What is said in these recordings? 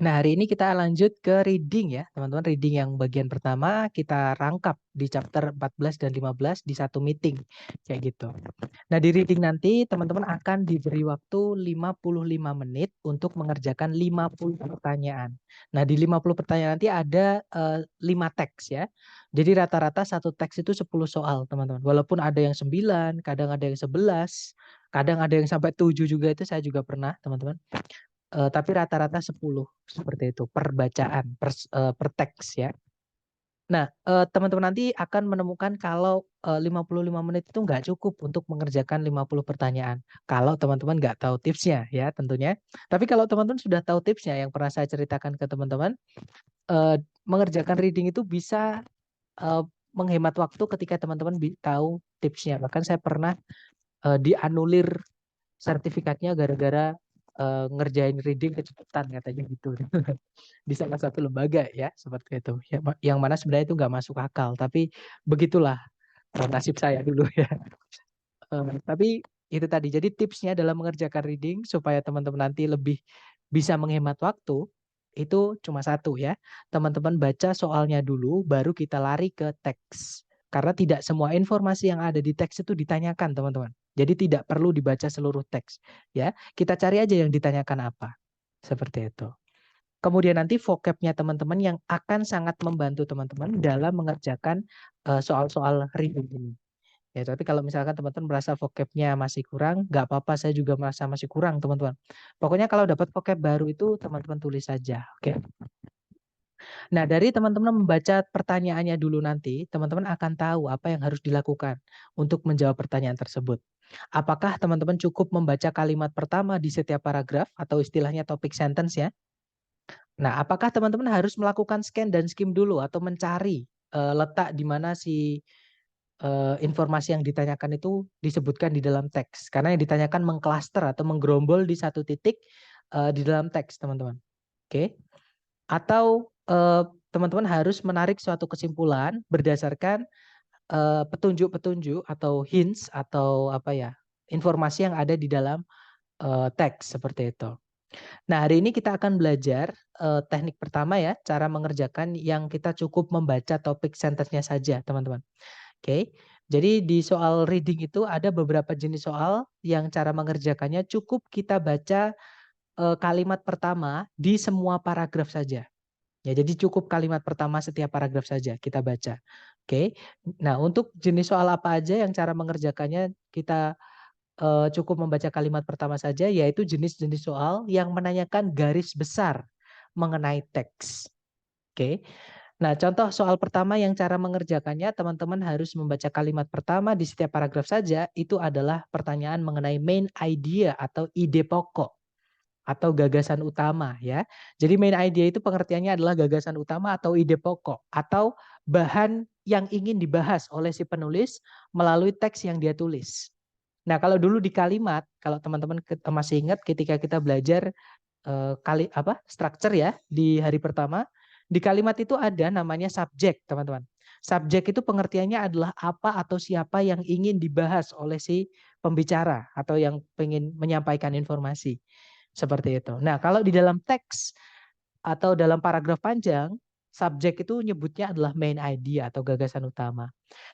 Nah, hari ini kita lanjut ke reading ya, teman-teman. Reading yang bagian pertama kita rangkap di chapter 14 dan 15 di satu meeting. Kayak gitu. Nah, di reading nanti teman-teman akan diberi waktu 55 menit untuk mengerjakan 50 pertanyaan. Nah, di 50 pertanyaan nanti ada 5 teks ya. Jadi rata-rata satu teks itu 10 soal, teman-teman. Walaupun ada yang 9, kadang ada yang 11, kadang ada yang sampai 7 juga, itu saya juga pernah, teman-teman. Tapi rata-rata 10 seperti itu per bacaan, per teks ya. Nah, teman-teman nanti akan menemukan kalau 55 menit itu nggak cukup untuk mengerjakan 50 pertanyaan. Kalau teman-teman nggak tahu tipsnya ya tentunya. Tapi kalau teman-teman sudah tahu tipsnya yang pernah saya ceritakan ke teman-teman, mengerjakan reading itu bisa eh, menghemat waktu ketika teman-teman tahu tipsnya. Bahkan saya pernah dianulir sertifikatnya gara-gara ngerjain reading kecepatan katanya gitu di salah satu lembaga ya seperti itu ya, yang mana sebenarnya itu nggak masuk akal tapi begitulah nasib saya dulu ya. Tapi itu tadi jadi tipsnya dalam mengerjakan reading supaya teman-teman nanti lebih bisa menghemat waktu itu cuma satu ya, teman-teman baca soalnya dulu baru kita lari ke teks karena tidak semua informasi yang ada di teks itu ditanyakan teman-teman. Jadi tidak perlu dibaca seluruh teks ya, kita cari aja yang ditanyakan apa seperti itu. Kemudian nanti vocabnya teman-teman yang akan sangat membantu teman-teman dalam mengerjakan soal-soal reading ini. Ya, tapi kalau misalkan teman-teman merasa vocabnya masih kurang, nggak apa-apa, saya juga merasa masih kurang, teman-teman. Pokoknya kalau dapat vocab baru itu teman-teman tulis saja, oke? Nah, dari teman-teman membaca pertanyaannya dulu nanti, teman-teman akan tahu apa yang harus dilakukan untuk menjawab pertanyaan tersebut. Apakah teman-teman cukup membaca kalimat pertama di setiap paragraf atau istilahnya topik sentence ya? Nah, apakah teman-teman harus melakukan scan dan skim dulu atau mencari letak di mana si informasi yang ditanyakan itu disebutkan di dalam teks? Karena yang ditanyakan mengklaster atau menggerombol di satu titik di dalam teks, teman-teman. Oke? Atau teman-teman harus menarik suatu kesimpulan berdasarkan petunjuk-petunjuk atau hints atau apa ya, informasi yang ada di dalam teks seperti itu. Nah, hari ini kita akan belajar teknik pertama ya, cara mengerjakan yang kita cukup membaca topik sentence-nya saja, teman-teman. Oke. Jadi di soal reading itu ada beberapa jenis soal yang cara mengerjakannya cukup kita baca kalimat pertama di semua paragraf saja. Ya, jadi cukup kalimat pertama setiap paragraf saja kita baca. Oke. Nah, untuk jenis soal apa aja yang cara mengerjakannya kita cukup membaca kalimat pertama saja, yaitu jenis-jenis soal yang menanyakan garis besar mengenai teks. Oke. Nah, contoh soal pertama yang cara mengerjakannya, teman-teman harus membaca kalimat pertama di setiap paragraf saja, itu adalah pertanyaan mengenai main idea atau ide pokok atau gagasan utama ya. Jadi main idea itu pengertiannya adalah gagasan utama atau ide pokok atau bahan yang ingin dibahas oleh si penulis melalui teks yang dia tulis. Nah, kalau dulu di kalimat, kalau teman-teman masih ingat ketika kita belajar structure ya di hari pertama, di kalimat itu ada namanya subjek, teman-teman. Subjek itu pengertiannya adalah apa atau siapa yang ingin dibahas oleh si pembicara atau yang ingin menyampaikan informasi. Seperti itu. Nah, kalau di dalam teks atau dalam paragraf panjang, subjek itu nyebutnya adalah main idea atau gagasan utama.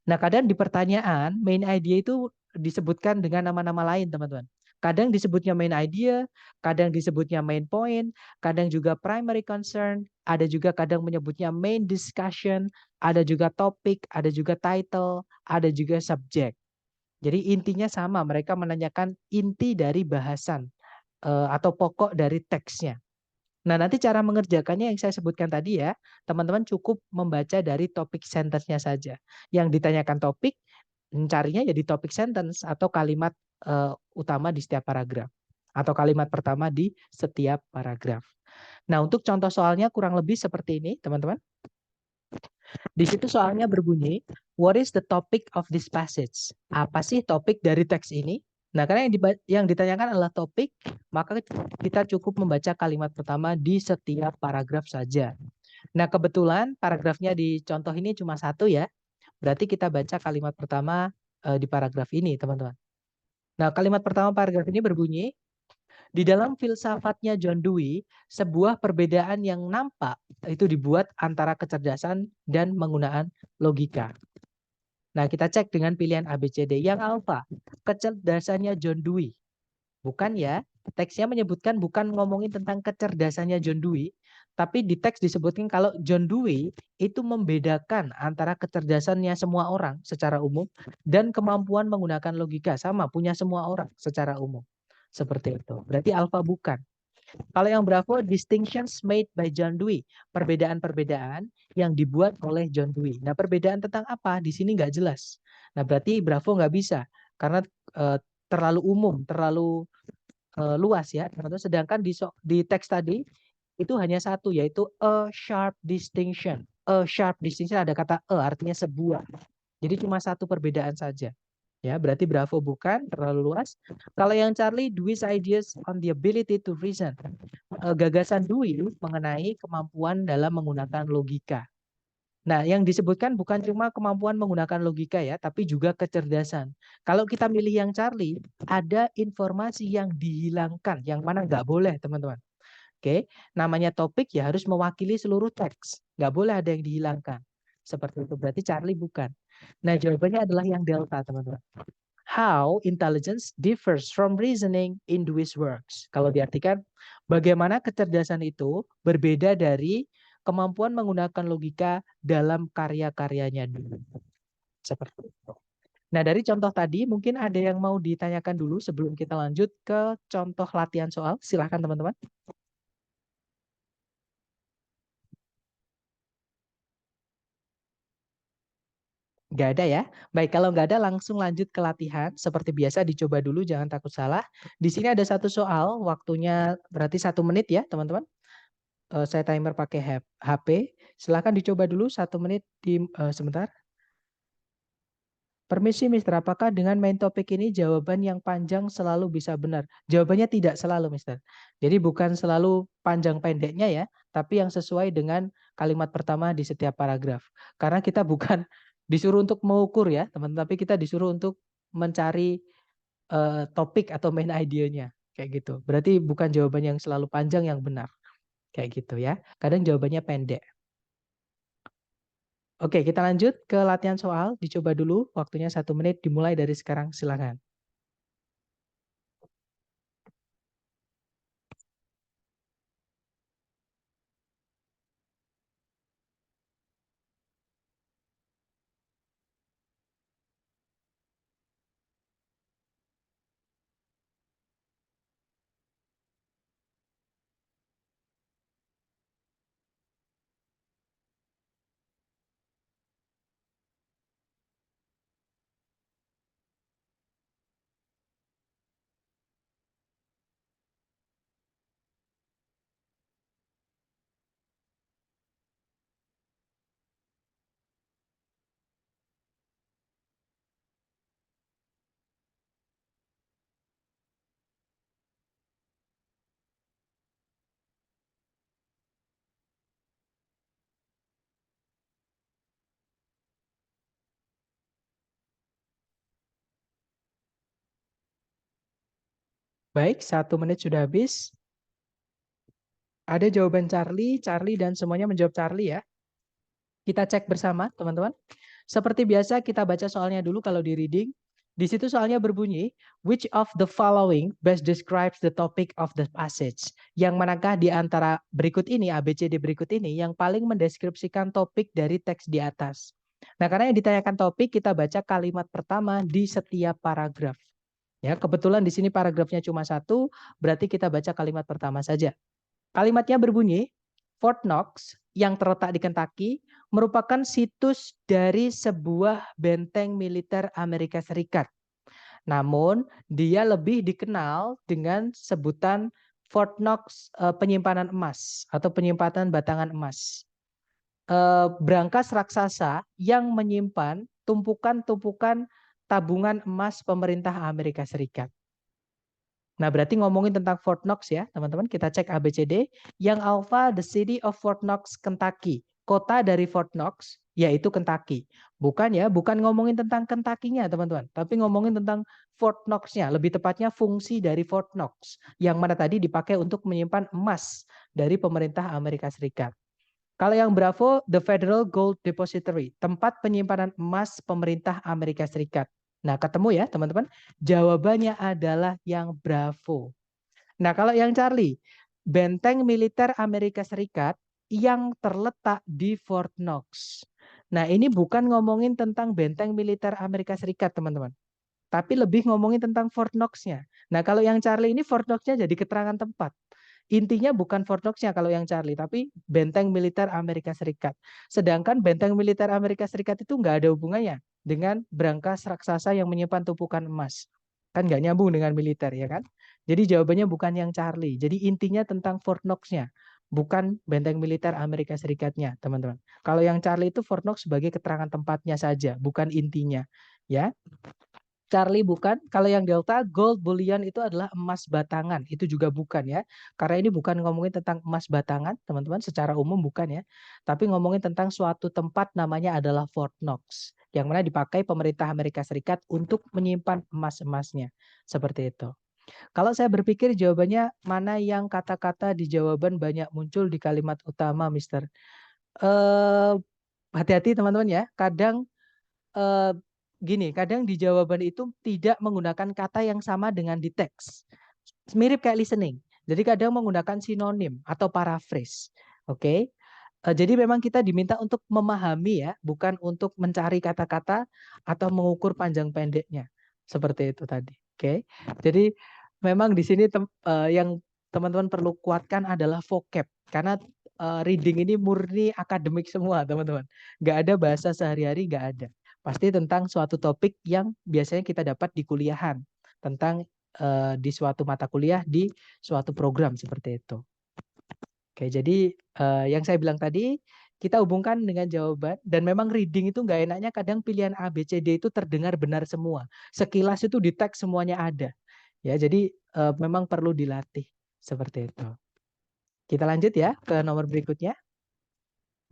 Nah, kadang di pertanyaan, main idea itu disebutkan dengan nama-nama lain, teman-teman. Kadang disebutnya main idea, kadang disebutnya main point, kadang juga primary concern, ada juga kadang menyebutnya main discussion, ada juga topik, ada juga title, ada juga subject. Jadi intinya sama, mereka menanyakan inti dari bahasan atau pokok dari teksnya. Nah, nanti cara mengerjakannya yang saya sebutkan tadi ya, teman-teman cukup membaca dari topik sentence-nya saja. Yang ditanyakan topik, mencarinya jadi topik sentence atau kalimat utama di setiap paragraf. Atau kalimat pertama di setiap paragraf. Nah, untuk contoh soalnya kurang lebih seperti ini, teman-teman. Di situ soalnya berbunyi, what is the topic of this passage? Apa sih topik dari teks ini? Nah, karena yang ditanyakan adalah topik, maka kita cukup membaca kalimat pertama di setiap paragraf saja. Nah, kebetulan paragrafnya di contoh ini cuma satu ya. Berarti kita baca kalimat pertama di paragraf ini, teman-teman. Nah, kalimat pertama paragraf ini berbunyi, Di dalam filsafatnya John Dewey, sebuah perbedaan yang nampak itu dibuat antara kecerdasan dan penggunaan logika. Nah, kita cek dengan pilihan ABCD. Yang alfa, kecerdasannya John Dewey. Bukan ya, teksnya menyebutkan bukan ngomongin tentang kecerdasannya John Dewey, tapi di teks disebutkan kalau John Dewey itu membedakan antara kecerdasannya semua orang secara umum dan kemampuan menggunakan logika sama punya semua orang secara umum. Seperti itu. Berarti alfa bukan. Kalau yang Bravo, distinctions made by John Dewey. Perbedaan-perbedaan yang dibuat oleh John Dewey. Nah, perbedaan tentang apa? Di sini nggak jelas. Nah, berarti Bravo nggak bisa. Karena terlalu umum, terlalu luas ya. Sedangkan di teks tadi, itu hanya satu, yaitu a sharp distinction. A sharp distinction ada kata artinya sebuah. Jadi cuma satu perbedaan saja. Ya, berarti Bravo bukan, terlalu luas. Kalau yang Charlie, Dewey's ideas on the ability to reason. Gagasan Dewey mengenai kemampuan dalam menggunakan logika. Nah, yang disebutkan bukan cuma kemampuan menggunakan logika ya, tapi juga kecerdasan. Kalau kita milih yang Charlie, ada informasi yang dihilangkan, yang mana nggak boleh, teman-teman. Oke, namanya topik ya harus mewakili seluruh teks. Nggak boleh ada yang dihilangkan. Seperti itu, berarti Charlie bukan. Nah, jawabannya adalah yang delta, teman-teman. How intelligence differs from reasoning in Dewey's works. Kalau diartikan, bagaimana kecerdasan itu berbeda dari kemampuan menggunakan logika dalam karya-karyanya Dewey. Seperti itu. Nah, dari contoh tadi, mungkin ada yang mau ditanyakan dulu sebelum kita lanjut ke contoh latihan soal. Silahkan, teman-teman. Nggak ada ya? Baik, kalau nggak ada langsung lanjut ke latihan. Seperti biasa dicoba dulu, jangan takut salah. Di sini ada satu soal, waktunya berarti 1 menit ya teman-teman. Saya timer pakai HP. Silahkan dicoba dulu 1 menit sebentar. Permisi Mister, apakah dengan main topik ini jawaban yang panjang selalu bisa benar? Jawabannya tidak selalu Mister. Jadi bukan selalu panjang pendeknya ya, tapi yang sesuai dengan kalimat pertama di setiap paragraf. Karena kita bukan disuruh untuk mengukur ya teman-teman, tapi kita disuruh untuk mencari topik atau main idenya. Kayak gitu. Berarti bukan jawaban yang selalu panjang yang benar. Kayak gitu ya. Kadang jawabannya pendek. Oke, kita lanjut ke latihan soal. Dicoba dulu, waktunya 1 menit, dimulai dari sekarang, silakan. Baik, 1 menit sudah habis. Ada jawaban Charlie, dan semuanya menjawab Charlie ya. Kita cek bersama, teman-teman. Seperti biasa, kita baca soalnya dulu kalau di reading. Di situ soalnya berbunyi, which of the following best describes the topic of the passage? Yang manakah di antara berikut ini, ABCD berikut ini, yang paling mendeskripsikan topik dari teks di atas? Nah, karena yang ditanyakan topik, kita baca kalimat pertama di setiap paragraf. Ya, kebetulan di sini paragrafnya cuma satu, berarti kita baca kalimat pertama saja. Kalimatnya berbunyi, Fort Knox yang terletak di Kentucky merupakan situs dari sebuah benteng militer Amerika Serikat. Namun, dia lebih dikenal dengan sebutan Fort Knox penyimpanan emas atau penyimpanan batangan emas. Brankas raksasa yang menyimpan tumpukan-tumpukan tabungan emas pemerintah Amerika Serikat. Nah, berarti ngomongin tentang Fort Knox ya, teman-teman. Kita cek ABCD. Yang alpha, the city of Fort Knox, Kentucky. Kota dari Fort Knox, yaitu Kentucky. Bukan ya, bukan ngomongin tentang Kentucky-nya teman-teman, tapi ngomongin tentang Fort Knox-nya, lebih tepatnya fungsi dari Fort Knox, yang mana tadi dipakai untuk menyimpan emas dari pemerintah Amerika Serikat. Kalau yang Bravo, the Federal Gold Depository, tempat penyimpanan emas pemerintah Amerika Serikat. Nah, ketemu ya teman-teman, jawabannya adalah yang Bravo. Nah, kalau yang Charlie, benteng militer Amerika Serikat yang terletak di Fort Knox. Nah, ini bukan ngomongin tentang benteng militer Amerika Serikat, teman-teman. Tapi lebih ngomongin tentang Fort Knox-nya. Nah, kalau yang Charlie ini Fort Knox-nya jadi keterangan tempat. Intinya bukan Fort Knox-nya kalau yang Charlie, tapi benteng militer Amerika Serikat. Sedangkan benteng militer Amerika Serikat itu nggak ada hubungannya dengan brankas raksasa yang menyimpan tumpukan emas. Kan nggak nyambung dengan militer, ya kan? Jadi jawabannya bukan yang Charlie. Jadi intinya tentang Fort Knox-nya, bukan benteng militer Amerika Serikatnya, teman-teman. Kalau yang Charlie itu Fort Knox sebagai keterangan tempatnya saja, bukan intinya. Ya, Charlie bukan. Kalau yang Delta, gold bullion itu adalah emas batangan. Itu juga bukan ya. Karena ini bukan ngomongin tentang emas batangan, teman-teman. Secara umum bukan ya. Tapi ngomongin tentang suatu tempat namanya adalah Fort Knox. Yang mana dipakai pemerintah Amerika Serikat untuk menyimpan emas-emasnya. Seperti itu. Kalau saya berpikir jawabannya mana yang kata-kata di jawaban banyak muncul di kalimat utama, Mister. Hati-hati teman-teman ya. Kadang eh, gini, kadang di jawaban itu tidak menggunakan kata yang sama dengan di teks. Mirip kayak listening. Jadi kadang menggunakan sinonim atau paraphrase. Oke. Jadi memang kita diminta untuk memahami ya, bukan untuk mencari kata-kata atau mengukur panjang pendeknya. Seperti itu tadi. Oke. Jadi memang di sini yang teman-teman perlu kuatkan adalah vocab. Karena reading ini murni akademik semua, teman-teman. Nggak ada bahasa sehari-hari, nggak ada. Pasti tentang suatu topik yang biasanya kita dapat di kuliahan. Tentang di suatu mata kuliah, di suatu program seperti itu. Oke, jadi yang saya bilang tadi, kita hubungkan dengan jawaban, dan memang reading itu nggak enaknya kadang pilihan A, B, C, D itu terdengar benar semua. Sekilas itu di teks semuanya ada. Ya, jadi memang perlu dilatih seperti itu. Kita lanjut ya ke nomor berikutnya.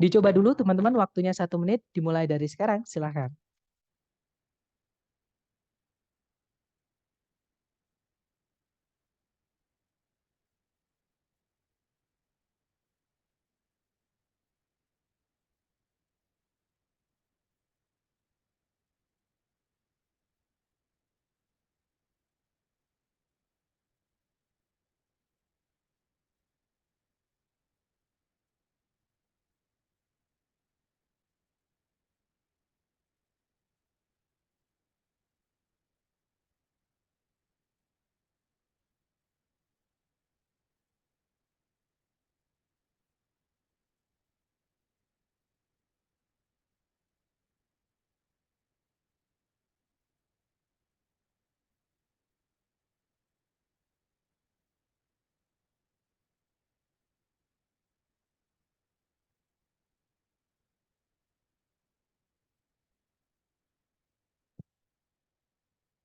Dicoba dulu teman-teman, waktunya 1 menit, dimulai dari sekarang, silahkan.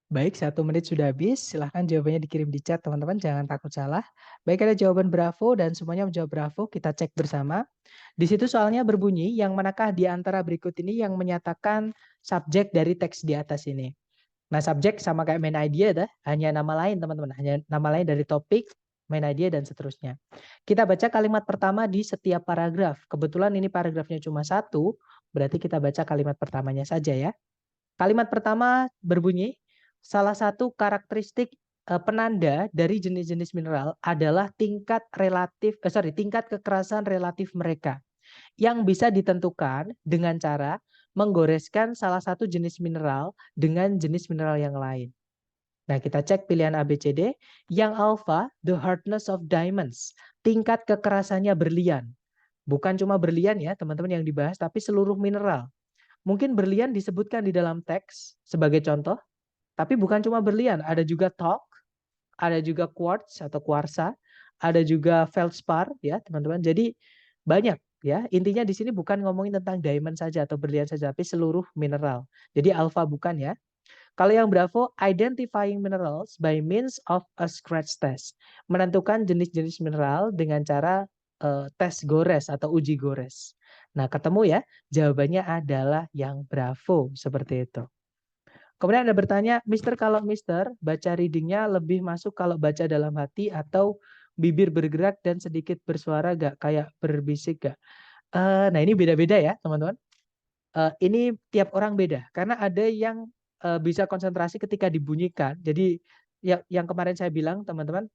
Baik, 1 menit sudah habis. Silahkan jawabannya dikirim di chat, teman-teman. Jangan takut salah. Baik, ada jawaban Bravo dan semuanya menjawab Bravo. Kita cek bersama. Di situ soalnya berbunyi, yang manakah di antara berikut ini yang menyatakan subjek dari teks di atas ini. Nah, subjek sama kayak main idea dah, hanya nama lain, teman-teman. Hanya nama lain dari topik, main idea, dan seterusnya. Kita baca kalimat pertama di setiap paragraf. Kebetulan ini paragrafnya cuma 1, berarti kita baca kalimat pertamanya saja ya. Kalimat pertama berbunyi, salah satu karakteristik penanda dari jenis-jenis mineral adalah tingkat kekerasan relatif mereka yang bisa ditentukan dengan cara menggoreskan salah satu jenis mineral dengan jenis mineral yang lain. Nah, kita cek pilihan A, B, C, D. Yang alpha, the hardness of diamonds. Tingkat kekerasannya berlian. Bukan cuma berlian ya, teman-teman yang dibahas, tapi seluruh mineral. Mungkin berlian disebutkan di dalam teks sebagai contoh, tapi bukan cuma berlian, ada juga talc, ada juga quartz atau kuarsa, ada juga feldspar ya, teman-teman. Jadi banyak ya. Intinya di sini bukan ngomongin tentang diamond saja atau berlian saja, tapi seluruh mineral. Jadi alpha bukan ya. Kalau yang Bravo, identifying minerals by means of a scratch test. Menentukan jenis-jenis mineral dengan cara tes gores atau uji gores. Nah, ketemu ya, jawabannya adalah yang Bravo, seperti itu. Kemudian Anda bertanya, Mister, kalau Mister baca readingnya lebih masuk kalau baca dalam hati atau bibir bergerak dan sedikit bersuara gak? Kayak berbisik gak? Nah ini beda-beda ya teman-teman. Ini tiap orang beda. Karena ada yang bisa konsentrasi ketika dibunyikan. Jadi yang kemarin saya bilang teman-teman,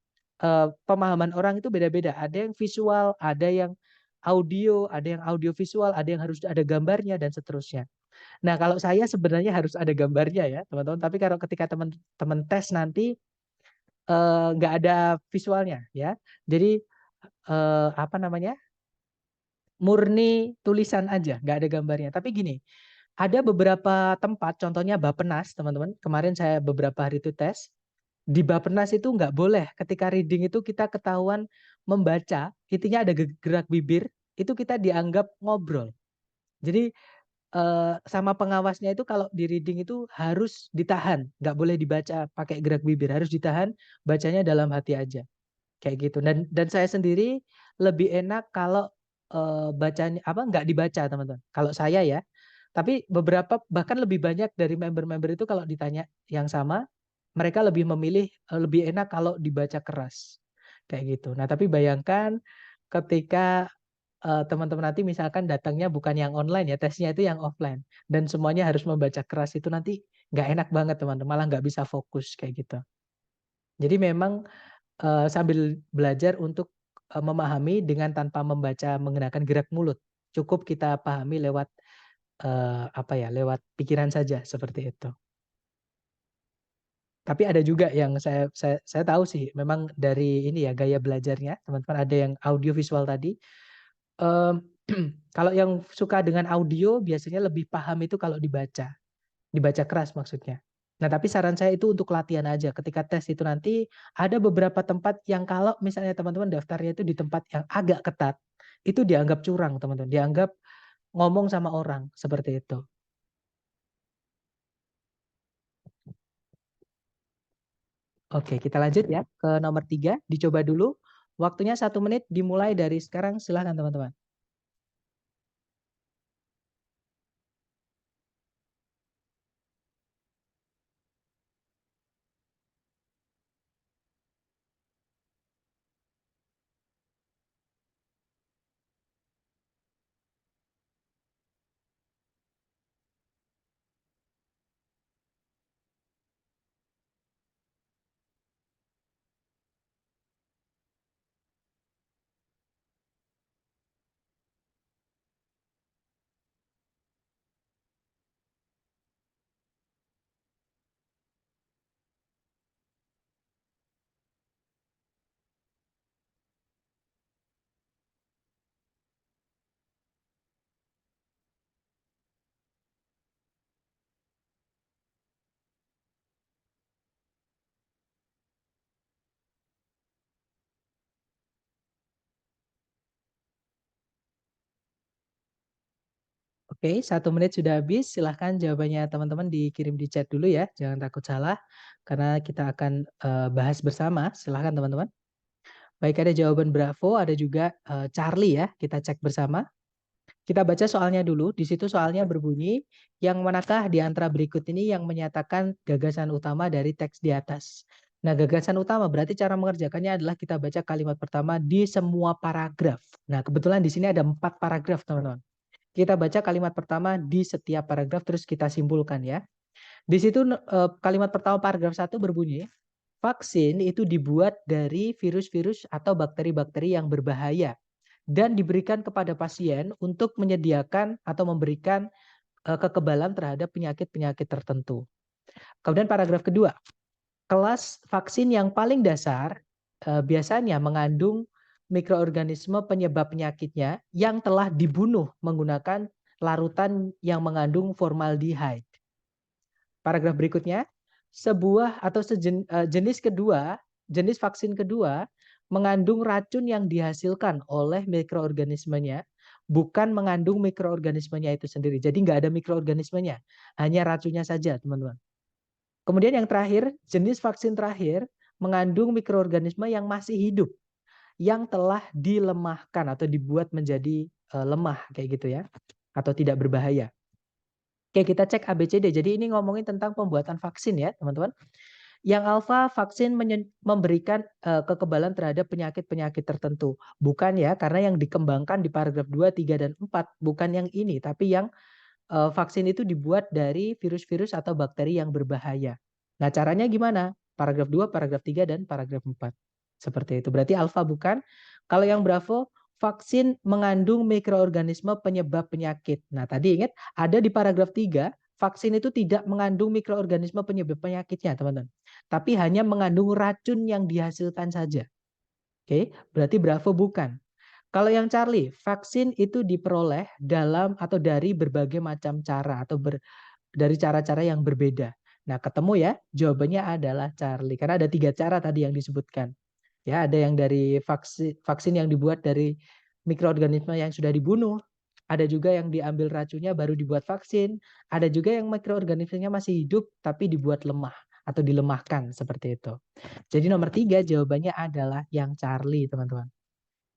pemahaman orang itu beda-beda. Ada yang visual, ada yang audio visual, ada yang harus ada gambarnya dan seterusnya. Nah, kalau saya sebenarnya harus ada gambarnya ya, teman-teman. Tapi kalau ketika teman-teman tes nanti nggak ada visualnya ya. Jadi apa namanya? Murni tulisan aja, nggak ada gambarnya. Tapi gini, ada beberapa tempat, contohnya Bappenas, teman-teman. Kemarin saya beberapa hari itu tes. Di Bappenas itu nggak boleh. Ketika reading itu kita ketahuan membaca, intinya ada gerak bibir, itu kita dianggap ngobrol. Jadi sama pengawasnya itu kalau di reading itu harus ditahan, nggak boleh dibaca pakai gerak bibir, harus ditahan, bacanya dalam hati aja, kayak gitu. Dan saya sendiri lebih enak kalau bacanya apa nggak dibaca teman-teman. Kalau saya ya, tapi beberapa bahkan lebih banyak dari member-member itu kalau ditanya yang sama, mereka lebih memilih lebih enak kalau dibaca keras, kayak gitu. Nah tapi bayangkan ketika teman-teman nanti misalkan datangnya bukan yang online ya, tesnya itu yang offline dan semuanya harus membaca keras, itu nanti nggak enak banget teman-teman, malah nggak bisa fokus kayak gitu. Jadi memang sambil belajar untuk memahami dengan tanpa membaca menggunakan gerak mulut, cukup kita pahami lewat apa ya, lewat pikiran saja seperti itu. Tapi ada juga yang saya tahu sih, memang dari ini ya gaya belajarnya teman-teman, ada yang audio visual tadi. Kalau yang suka dengan audio biasanya lebih paham itu kalau dibaca keras maksudnya. Nah tapi saran saya itu untuk latihan aja. Ketika tes itu nanti ada beberapa tempat yang kalau misalnya teman-teman daftarnya itu di tempat yang agak ketat, itu dianggap curang teman-teman, dianggap ngomong sama orang seperti itu. Oke, kita lanjut ya ke nomor 3. Dicoba dulu. Waktunya 1 menit, dimulai dari sekarang. Silahkan teman-teman. Oke, 1 menit sudah habis. Silahkan jawabannya teman-teman dikirim di chat dulu ya. Jangan takut salah, karena kita akan bahas bersama. Silahkan teman-teman. Baik, ada jawaban Bravo, ada juga Charlie ya. Kita cek bersama. Kita baca soalnya dulu. Di situ soalnya berbunyi, yang manakah di antara berikut ini yang menyatakan gagasan utama dari teks di atas? Nah, gagasan utama berarti cara mengerjakannya adalah kita baca kalimat pertama di semua paragraf. Nah, kebetulan di sini ada 4 paragraf, teman-teman. Kita baca kalimat pertama di setiap paragraf, terus kita simpulkan ya. Di situ kalimat pertama paragraf 1 berbunyi, vaksin itu dibuat dari virus-virus atau bakteri-bakteri yang berbahaya dan diberikan kepada pasien untuk menyediakan atau memberikan kekebalan terhadap penyakit-penyakit tertentu. Kemudian paragraf kedua, kelas vaksin yang paling dasar biasanya mengandung mikroorganisme penyebab penyakitnya yang telah dibunuh menggunakan larutan yang mengandung formaldehyde. Paragraf berikutnya, jenis vaksin kedua mengandung racun yang dihasilkan oleh mikroorganismenya, bukan mengandung mikroorganismenya itu sendiri. Jadi nggak ada mikroorganismenya, hanya racunnya saja, teman-teman. Kemudian yang terakhir, jenis vaksin terakhir mengandung mikroorganisme yang masih hidup, yang telah dilemahkan atau dibuat menjadi lemah kayak gitu ya, atau tidak berbahaya. Oke, kita cek ABCD. Jadi ini ngomongin tentang pembuatan vaksin ya, teman-teman. Yang alfa vaksin memberikan kekebalan terhadap penyakit-penyakit tertentu. Bukan ya, karena yang dikembangkan di paragraf 2, 3, dan 4 bukan yang ini, tapi yang vaksin itu dibuat dari virus-virus atau bakteri yang berbahaya. Nah, caranya gimana? Paragraf 2, paragraf 3, dan paragraf 4. Seperti itu. Berarti alfa bukan. Kalau yang bravo, vaksin mengandung mikroorganisme penyebab penyakit. Nah, tadi ingat ada di paragraf 3, vaksin itu tidak mengandung mikroorganisme penyebab penyakitnya, teman-teman. Tapi hanya mengandung racun yang dihasilkan saja. Oke, berarti bravo bukan. Kalau yang Charlie, vaksin itu diperoleh dalam atau dari berbagai macam cara atau dari cara-cara yang berbeda. Nah, ketemu ya, jawabannya adalah Charlie. Karena ada 3 cara tadi yang disebutkan. Ya, ada yang dari vaksin yang dibuat dari mikroorganisme yang sudah dibunuh. Ada juga yang diambil racunnya baru dibuat vaksin. Ada juga yang mikroorganismenya masih hidup tapi dibuat lemah atau dilemahkan seperti itu. Jadi nomor 3 jawabannya adalah yang Charlie, teman-teman.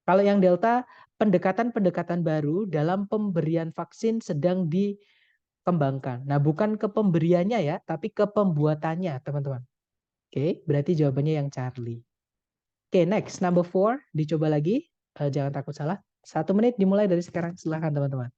Kalau yang Delta, pendekatan-pendekatan baru dalam pemberian vaksin sedang dikembangkan. Nah, bukan ke pemberiannya ya, tapi ke pembuatannya, teman-teman. Oke, berarti jawabannya yang Charlie. Oke, next, number 4. Dicoba lagi. Jangan takut salah. 1 menit dimulai dari sekarang. Silahkan, teman-teman.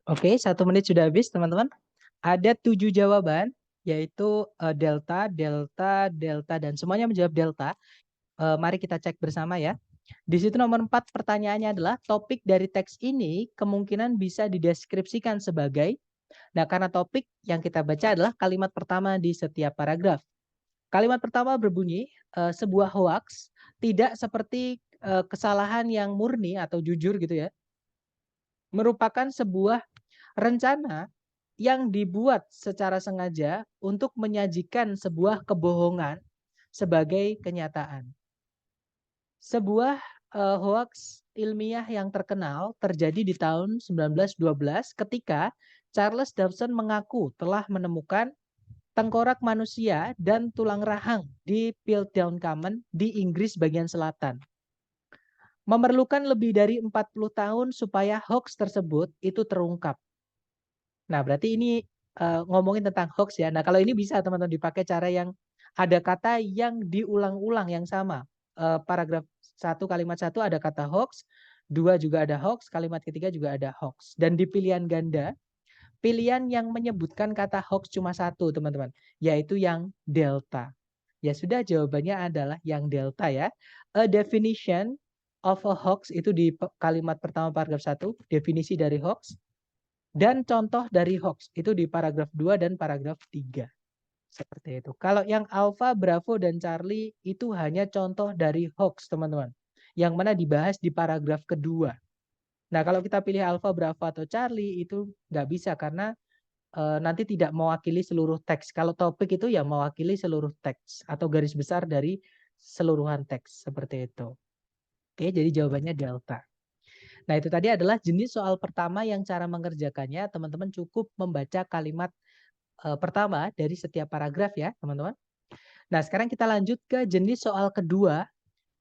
Oke, 1 menit sudah habis, teman-teman. Ada 7 jawaban, yaitu Delta, Delta, Delta, dan semuanya menjawab Delta. Mari kita cek bersama ya. Di situ nomor 4 pertanyaannya adalah topik dari teks ini kemungkinan bisa dideskripsikan sebagai. Nah, karena topik yang kita baca adalah kalimat pertama di setiap paragraf. Kalimat pertama berbunyi, sebuah hoaks tidak seperti kesalahan yang murni atau jujur gitu ya, merupakan sebuah rencana yang dibuat secara sengaja untuk menyajikan sebuah kebohongan sebagai kenyataan. Sebuah hoaks ilmiah yang terkenal terjadi di tahun 1912 ketika Charles Dawson mengaku telah menemukan tengkorak manusia dan tulang rahang di Piltdown Common di Inggris bagian selatan. Memerlukan lebih dari 40 tahun supaya hoaks tersebut itu terungkap. Nah, berarti ini ngomongin tentang hoax ya. Nah, kalau ini bisa teman-teman dipakai cara yang ada kata yang diulang-ulang yang sama. Paragraf 1 kalimat 1 ada kata hoax, 2 juga ada hoax, kalimat ketiga juga ada hoax. Dan di pilihan ganda, pilihan yang menyebutkan kata hoax cuma satu, teman-teman, yaitu yang delta. Ya sudah, jawabannya adalah yang delta ya. A definition of a hoax itu di kalimat pertama paragraf 1, definisi dari hoax. Dan contoh dari hoax itu di paragraf 2 dan paragraf 3. Seperti itu. Kalau yang Alpha, Bravo, dan Charlie itu hanya contoh dari hoax, teman-teman. Yang mana dibahas di paragraf kedua. Nah, kalau kita pilih Alpha, Bravo, atau Charlie itu nggak bisa karena nanti tidak mewakili seluruh teks. Kalau topik itu ya mewakili seluruh teks atau garis besar dari seluruhan teks. Seperti itu. Oke, jadi jawabannya delta. Nah, itu tadi adalah jenis soal pertama yang cara mengerjakannya teman-teman cukup membaca kalimat pertama dari setiap paragraf ya, teman-teman. Nah, sekarang kita lanjut ke jenis soal kedua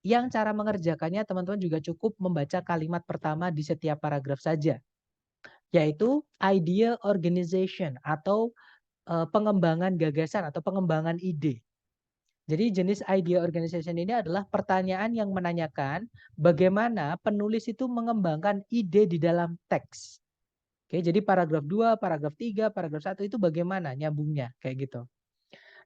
yang cara mengerjakannya teman-teman juga cukup membaca kalimat pertama di setiap paragraf saja, yaitu ideal organization atau pengembangan gagasan atau pengembangan ide. Jadi jenis idea organization ini adalah pertanyaan yang menanyakan bagaimana penulis itu mengembangkan ide di dalam teks. Oke, jadi paragraf 2, paragraf 3, paragraf 1 itu bagaimana nyambungnya kayak gitu.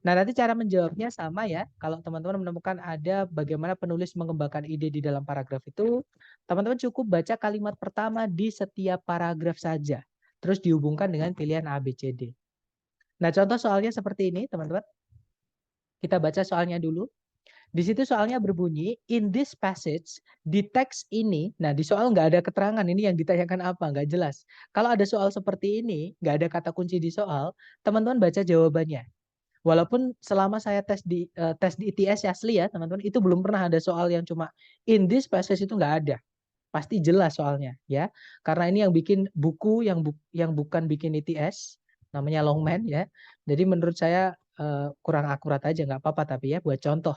Nah, nanti cara menjawabnya sama ya. Kalau teman-teman menemukan ada bagaimana penulis mengembangkan ide di dalam paragraf itu, teman-teman cukup baca kalimat pertama di setiap paragraf saja. Terus dihubungkan dengan pilihan A, B, C, D. Nah, contoh soalnya seperti ini, teman-teman. Kita baca soalnya dulu. Di situ soalnya berbunyi, in this passage, di teks ini, nah di soal nggak ada keterangan ini yang ditanyakan apa, nggak jelas. Kalau ada soal seperti ini, nggak ada kata kunci di soal, teman-teman baca jawabannya. Walaupun selama saya tes di ITS asli ya teman-teman, itu belum pernah ada soal yang cuma in this passage itu nggak ada. Pasti jelas soalnya ya. Karena ini yang bikin buku yang bukan bikin ITS, namanya Longman ya. Jadi menurut saya kurang akurat aja, nggak apa-apa tapi ya buat contoh.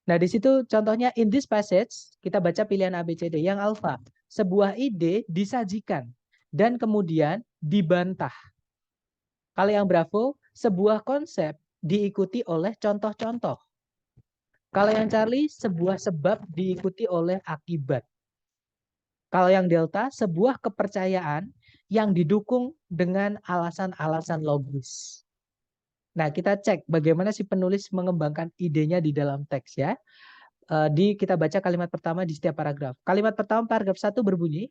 Nah, di situ contohnya in this passage kita baca pilihan A, B, C, D. Yang alfa, sebuah ide disajikan dan kemudian dibantah. Kalau yang Bravo, sebuah konsep diikuti oleh contoh-contoh. Kalau yang Charlie, sebuah sebab diikuti oleh akibat. Kalau yang Delta, sebuah kepercayaan yang didukung dengan alasan-alasan logis. Nah, kita cek bagaimana si penulis mengembangkan idenya di dalam teks ya. Kita baca kalimat pertama di setiap paragraf. Kalimat pertama paragraf 1 berbunyi,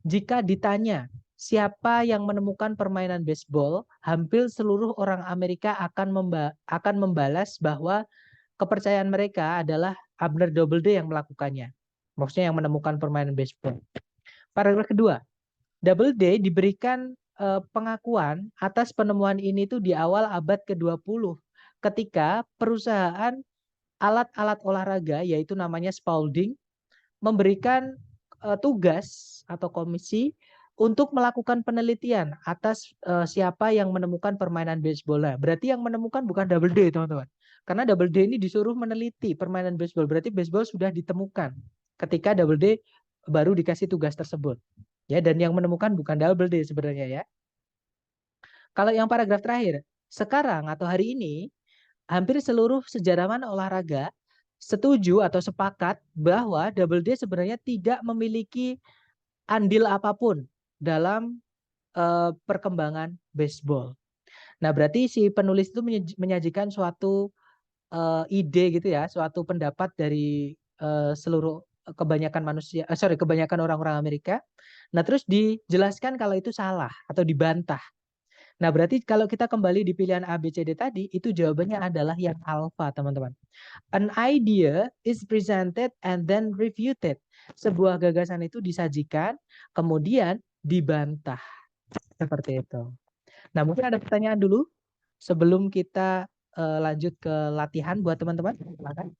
jika ditanya siapa yang menemukan permainan baseball, hampir seluruh orang Amerika akan membalas bahwa kepercayaan mereka adalah Abner Doubleday yang melakukannya. Maksudnya yang menemukan permainan baseball. Paragraf kedua, Doubleday diberikan pengakuan atas penemuan ini tuh di awal abad ke-20 ketika perusahaan alat-alat olahraga yaitu namanya Spalding memberikan tugas atau komisi untuk melakukan penelitian atas siapa yang menemukan permainan baseball. Nah, berarti yang menemukan bukan Doubleday, teman-teman. Karena Doubleday ini disuruh meneliti permainan baseball. Berarti baseball sudah ditemukan ketika Doubleday baru dikasih tugas tersebut. Ya, dan yang menemukan bukan Doubleday sebenarnya ya. Kalau yang paragraf terakhir, sekarang atau hari ini hampir seluruh sejarawan olahraga setuju atau sepakat bahwa Doubleday sebenarnya tidak memiliki andil apapun dalam perkembangan baseball. Nah, berarti si penulis itu menyajikan suatu ide gitu ya, suatu pendapat dari seluruh kebanyakan orang-orang Amerika. Nah, terus dijelaskan kalau itu salah atau dibantah. Nah, berarti kalau kita kembali di pilihan A, B, C, D tadi, itu jawabannya adalah yang alfa, teman-teman. An idea is presented and then refuted. Sebuah gagasan itu disajikan, kemudian dibantah. Seperti itu. Nah, mungkin ada pertanyaan dulu sebelum kita lanjut ke latihan buat teman-teman. Silakan.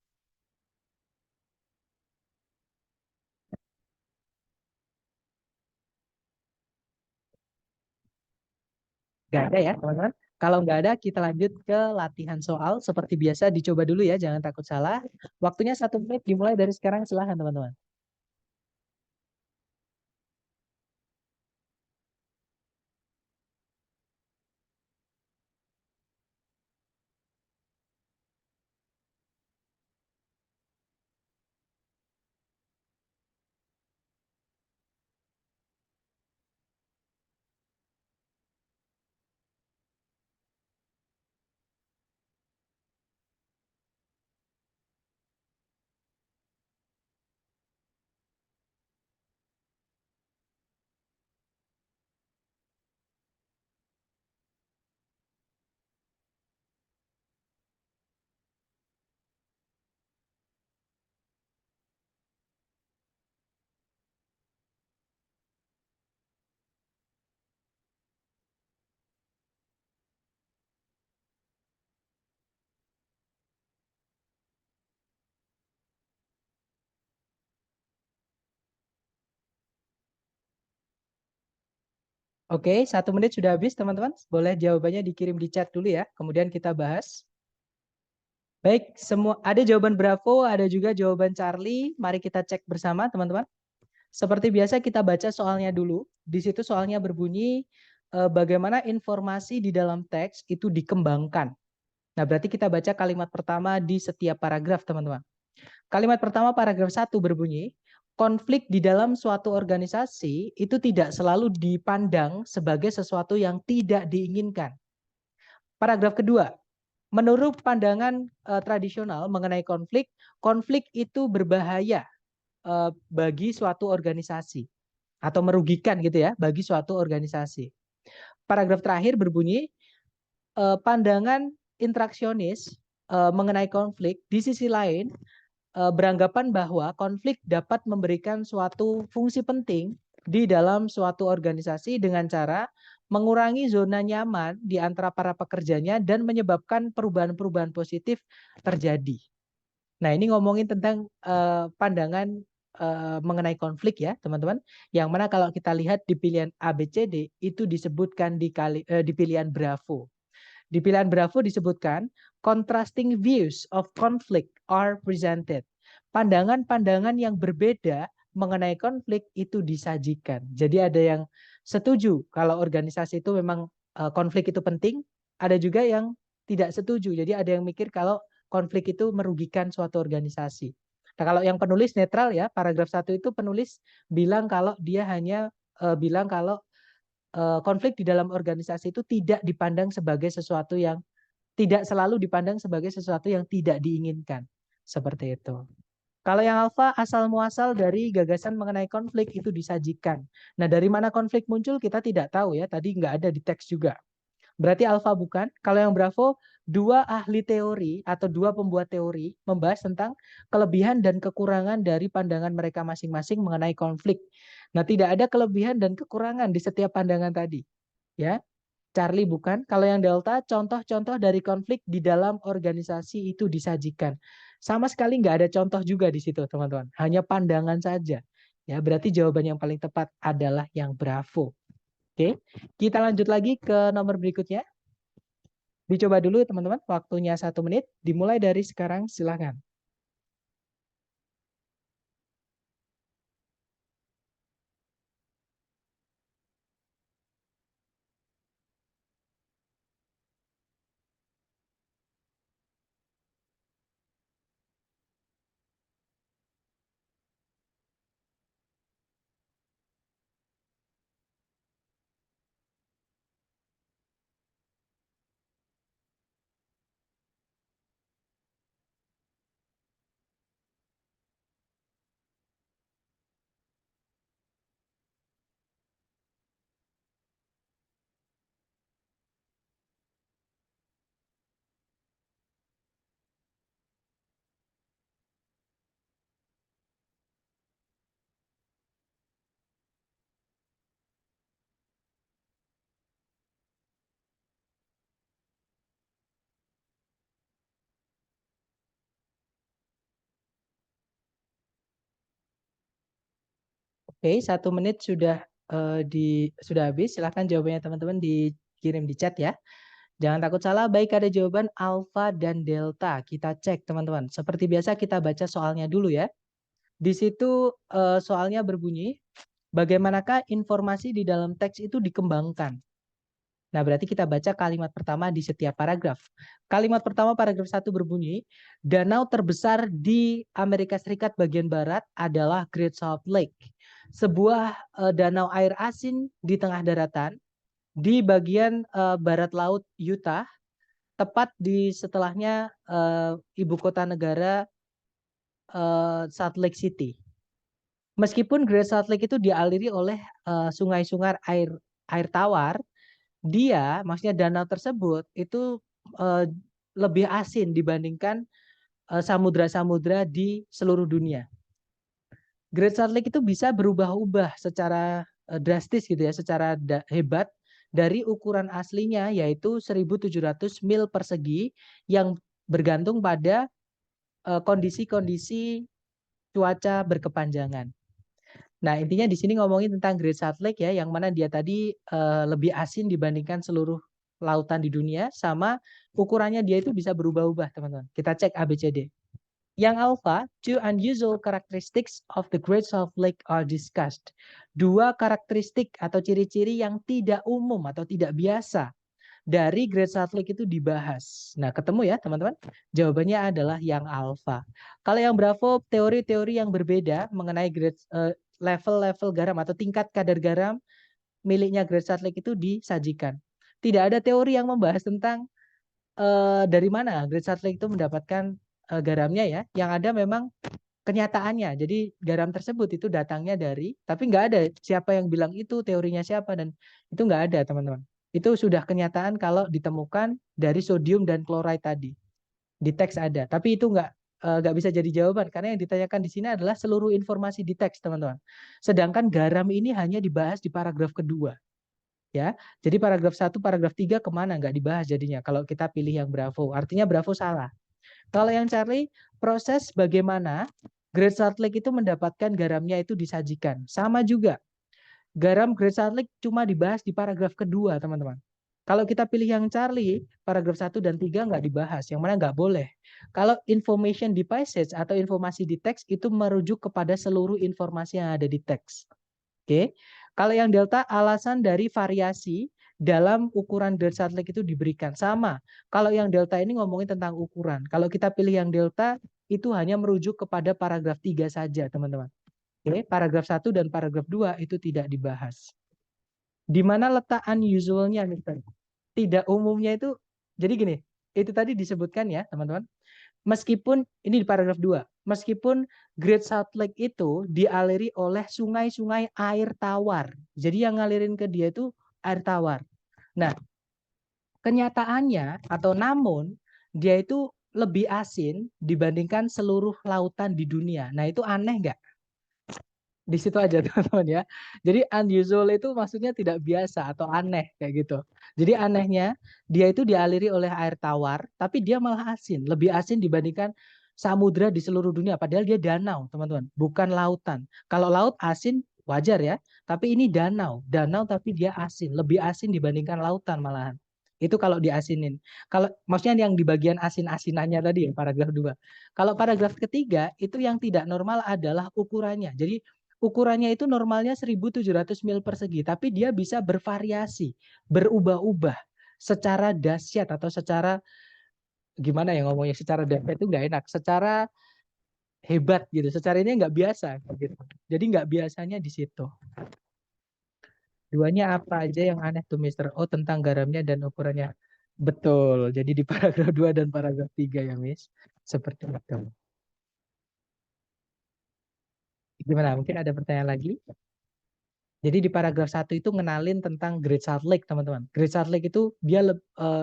Nggak ada ya, teman-teman. Kalau nggak ada, kita lanjut ke latihan soal. Seperti biasa, dicoba dulu ya, jangan takut salah. Waktunya 1 menit, dimulai dari sekarang. Silahkan, teman-teman. Oke, 1 menit sudah habis, teman-teman. Boleh jawabannya dikirim di chat dulu ya. Kemudian kita bahas. Baik, semua ada jawaban Bravo, ada juga jawaban Charlie. Mari kita cek bersama, teman-teman. Seperti biasa kita baca soalnya dulu. Di situ soalnya berbunyi, bagaimana informasi di dalam teks itu dikembangkan. Nah, berarti kita baca kalimat pertama di setiap paragraf, teman-teman. Kalimat pertama paragraf 1 berbunyi, konflik di dalam suatu organisasi itu tidak selalu dipandang sebagai sesuatu yang tidak diinginkan. Paragraf kedua, menurut pandangan tradisional mengenai konflik, konflik itu berbahaya bagi suatu organisasi atau merugikan gitu ya bagi suatu organisasi. Paragraf terakhir berbunyi, pandangan interaksionis mengenai konflik di sisi lain beranggapan bahwa konflik dapat memberikan suatu fungsi penting di dalam suatu organisasi dengan cara mengurangi zona nyaman di antara para pekerjanya dan menyebabkan perubahan-perubahan positif terjadi. Nah, ini ngomongin tentang pandangan mengenai konflik ya, teman-teman. Yang mana kalau kita lihat di pilihan A, B, C, D itu disebutkan di pilihan Bravo. Di pilihan Bravo disebutkan contrasting views of conflict are presented. Pandangan-pandangan yang berbeda mengenai konflik itu disajikan. Jadi ada yang setuju kalau organisasi itu memang konflik itu penting, ada juga yang tidak setuju. Jadi ada yang mikir kalau konflik itu merugikan suatu organisasi. Nah, kalau yang penulis netral ya, paragraf 1 itu penulis bilang kalau dia hanya bilang kalau konflik di dalam organisasi itu tidak dipandang sebagai sesuatu yang tidak selalu dipandang sebagai sesuatu yang tidak diinginkan. Seperti itu. Kalau yang alfa asal muasal dari gagasan mengenai konflik itu disajikan. Nah, dari mana konflik muncul kita tidak tahu ya. Tadi nggak ada di teks juga. Berarti alfa bukan. Kalau yang bravo, dua ahli teori atau dua pembuat teori membahas tentang kelebihan dan kekurangan dari pandangan mereka masing-masing mengenai konflik. Nah, tidak ada kelebihan dan kekurangan di setiap pandangan tadi. Ya, Charlie bukan. Kalau yang delta, contoh-contoh dari konflik di dalam organisasi itu disajikan. Sama sekali nggak ada contoh juga di situ, teman-teman. Hanya pandangan saja. Ya, berarti jawaban yang paling tepat adalah yang bravo. Oke, kita lanjut lagi ke nomor berikutnya. Dicoba dulu teman-teman, waktunya 1 menit. Dimulai dari sekarang, silakan. Oke, 1 menit sudah sudah habis. Silakan jawabannya teman-teman dikirim di chat ya. Jangan takut salah, baik ada jawaban alfa dan delta. Kita cek teman-teman. Seperti biasa kita baca soalnya dulu ya. Di situ soalnya berbunyi, bagaimanakah informasi di dalam teks itu dikembangkan? Nah, berarti kita baca kalimat pertama di setiap paragraf. Kalimat pertama paragraf 1 berbunyi, danau terbesar di Amerika Serikat bagian barat adalah Great Salt Lake. Sebuah danau air asin di tengah daratan di bagian barat laut Utah, tepat di setelahnya ibu kota negara Salt Lake City. Meskipun Great Salt Lake itu dialiri oleh sungai-sungai air tawar, dia, maksudnya danau tersebut itu lebih asin dibandingkan samudra-samudra di seluruh dunia. Great Salt Lake itu bisa berubah-ubah secara drastis gitu ya, secara hebat dari ukuran aslinya yaitu 1.700 mil persegi yang bergantung pada kondisi-kondisi cuaca berkepanjangan. Nah, intinya di sini ngomongin tentang Great Salt Lake ya, yang mana dia tadi lebih asin dibandingkan seluruh lautan di dunia, sama ukurannya dia itu bisa berubah-ubah, teman-teman. Kita cek ABCD. Yang alpha, two unusual characteristics of the Great Salt Lake are discussed. Dua karakteristik atau ciri-ciri yang tidak umum atau tidak biasa dari Great Salt Lake itu dibahas. Nah, ketemu ya teman-teman? Jawabannya adalah yang alpha. Kalau yang Bravo, teori-teori yang berbeda mengenai level-level garam atau tingkat kadar garam miliknya Great Salt Lake itu disajikan. Tidak ada teori yang membahas tentang dari mana Great Salt Lake itu mendapatkan garamnya ya. Yang ada memang kenyataannya. Jadi garam tersebut itu datangnya dari, tapi nggak ada siapa yang bilang itu teorinya siapa dan itu nggak ada teman-teman. Itu sudah kenyataan kalau ditemukan dari sodium dan klorida tadi. Di teks ada, tapi itu nggak bisa jadi jawaban karena yang ditanyakan di sini adalah seluruh informasi di teks teman-teman. Sedangkan garam ini hanya dibahas di paragraf kedua. Ya, jadi paragraf 1, paragraf 3 kemana nggak dibahas jadinya kalau kita pilih yang Bravo. Artinya Bravo salah. Kalau yang Charlie, proses bagaimana Great Salt Lake itu mendapatkan garamnya itu disajikan. Sama juga, garam Great Salt Lake cuma dibahas di paragraf kedua, teman-teman. Kalau kita pilih yang Charlie, paragraf 1 dan 3 nggak dibahas, yang mana nggak boleh. Kalau information di passage atau informasi di teks itu merujuk kepada seluruh informasi yang ada di teks. Oke. Kalau yang delta, alasan dari variasi dalam ukuran Great Salt Lake itu diberikan. Sama. Kalau yang delta ini ngomongin tentang ukuran. Kalau kita pilih yang delta, itu hanya merujuk kepada paragraf 3 saja, teman-teman. Oke, paragraf 1 dan paragraf 2 itu tidak dibahas. Di mana letak unusual-nya, Mister? Tidak umumnya itu, jadi gini, itu tadi disebutkan ya, teman-teman. Meskipun, ini di paragraf 2, meskipun Great Salt Lake itu dialiri oleh sungai-sungai air tawar. Jadi yang ngalirin ke dia itu air tawar. Nah, kenyataannya atau namun dia itu lebih asin dibandingkan seluruh lautan di dunia. Nah, itu aneh nggak? Di situ aja teman-teman ya. Jadi unusual itu maksudnya tidak biasa atau aneh kayak gitu. Jadi anehnya dia itu dialiri oleh air tawar, tapi dia malah asin, lebih asin dibandingkan samudra di seluruh dunia. Padahal dia danau, teman-teman, bukan lautan. Kalau laut asin wajar ya, tapi ini danau, danau tapi dia asin, lebih asin dibandingkan lautan malahan. Itu kalau diasinin. Kalau maksudnya yang di bagian asin-asinannya tadi ya paragraf 2. Kalau paragraf ketiga itu yang tidak normal adalah ukurannya. Jadi ukurannya itu normalnya 1.700 mil persegi, tapi dia bisa bervariasi, berubah-ubah secara dahsyat atau secara gimana ya ngomongnya, secara dahsyat itu nggak enak, secara hebat gitu, secara ini nggak biasa gitu. Jadi nggak biasanya di situ. Duanya apa aja yang aneh tuh Mister? Oh, tentang garamnya dan ukurannya. Betul. Jadi di paragraf 2 dan paragraf 3 ya, Miss. Seperti itu. Gimana? Mungkin ada pertanyaan lagi? Jadi di paragraf 1 itu ngenalin tentang Great Salt Lake, teman-teman. Great Salt Lake itu dia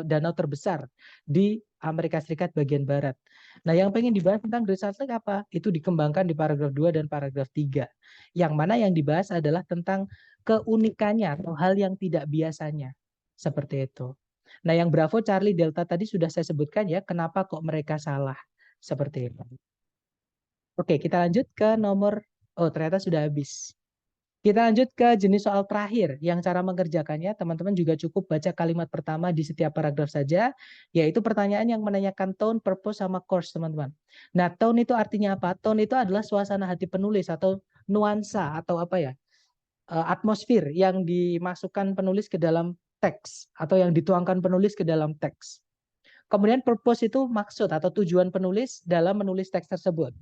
danau terbesar di Amerika Serikat bagian barat. Nah, yang pengen dibahas tentang Great Salt Lake apa? Itu dikembangkan di paragraf 2 dan paragraf 3. Yang mana yang dibahas adalah tentang keunikannya atau hal yang tidak biasanya. Seperti itu. Nah, yang Bravo, Charlie, Delta tadi sudah saya sebutkan ya, kenapa kok mereka salah. Seperti itu. Oke, kita lanjut ke nomor, oh ternyata sudah habis. Kita lanjut ke jenis soal terakhir yang cara mengerjakannya teman-teman juga cukup baca kalimat pertama di setiap paragraf saja, yaitu pertanyaan yang menanyakan tone, purpose, sama course teman-teman. Nah tone itu artinya apa? Tone itu adalah suasana hati penulis atau nuansa atau apa ya, atmosfer yang dimasukkan penulis ke dalam teks atau yang dituangkan penulis ke dalam teks. Kemudian purpose itu maksud atau tujuan penulis dalam menulis teks tersebut.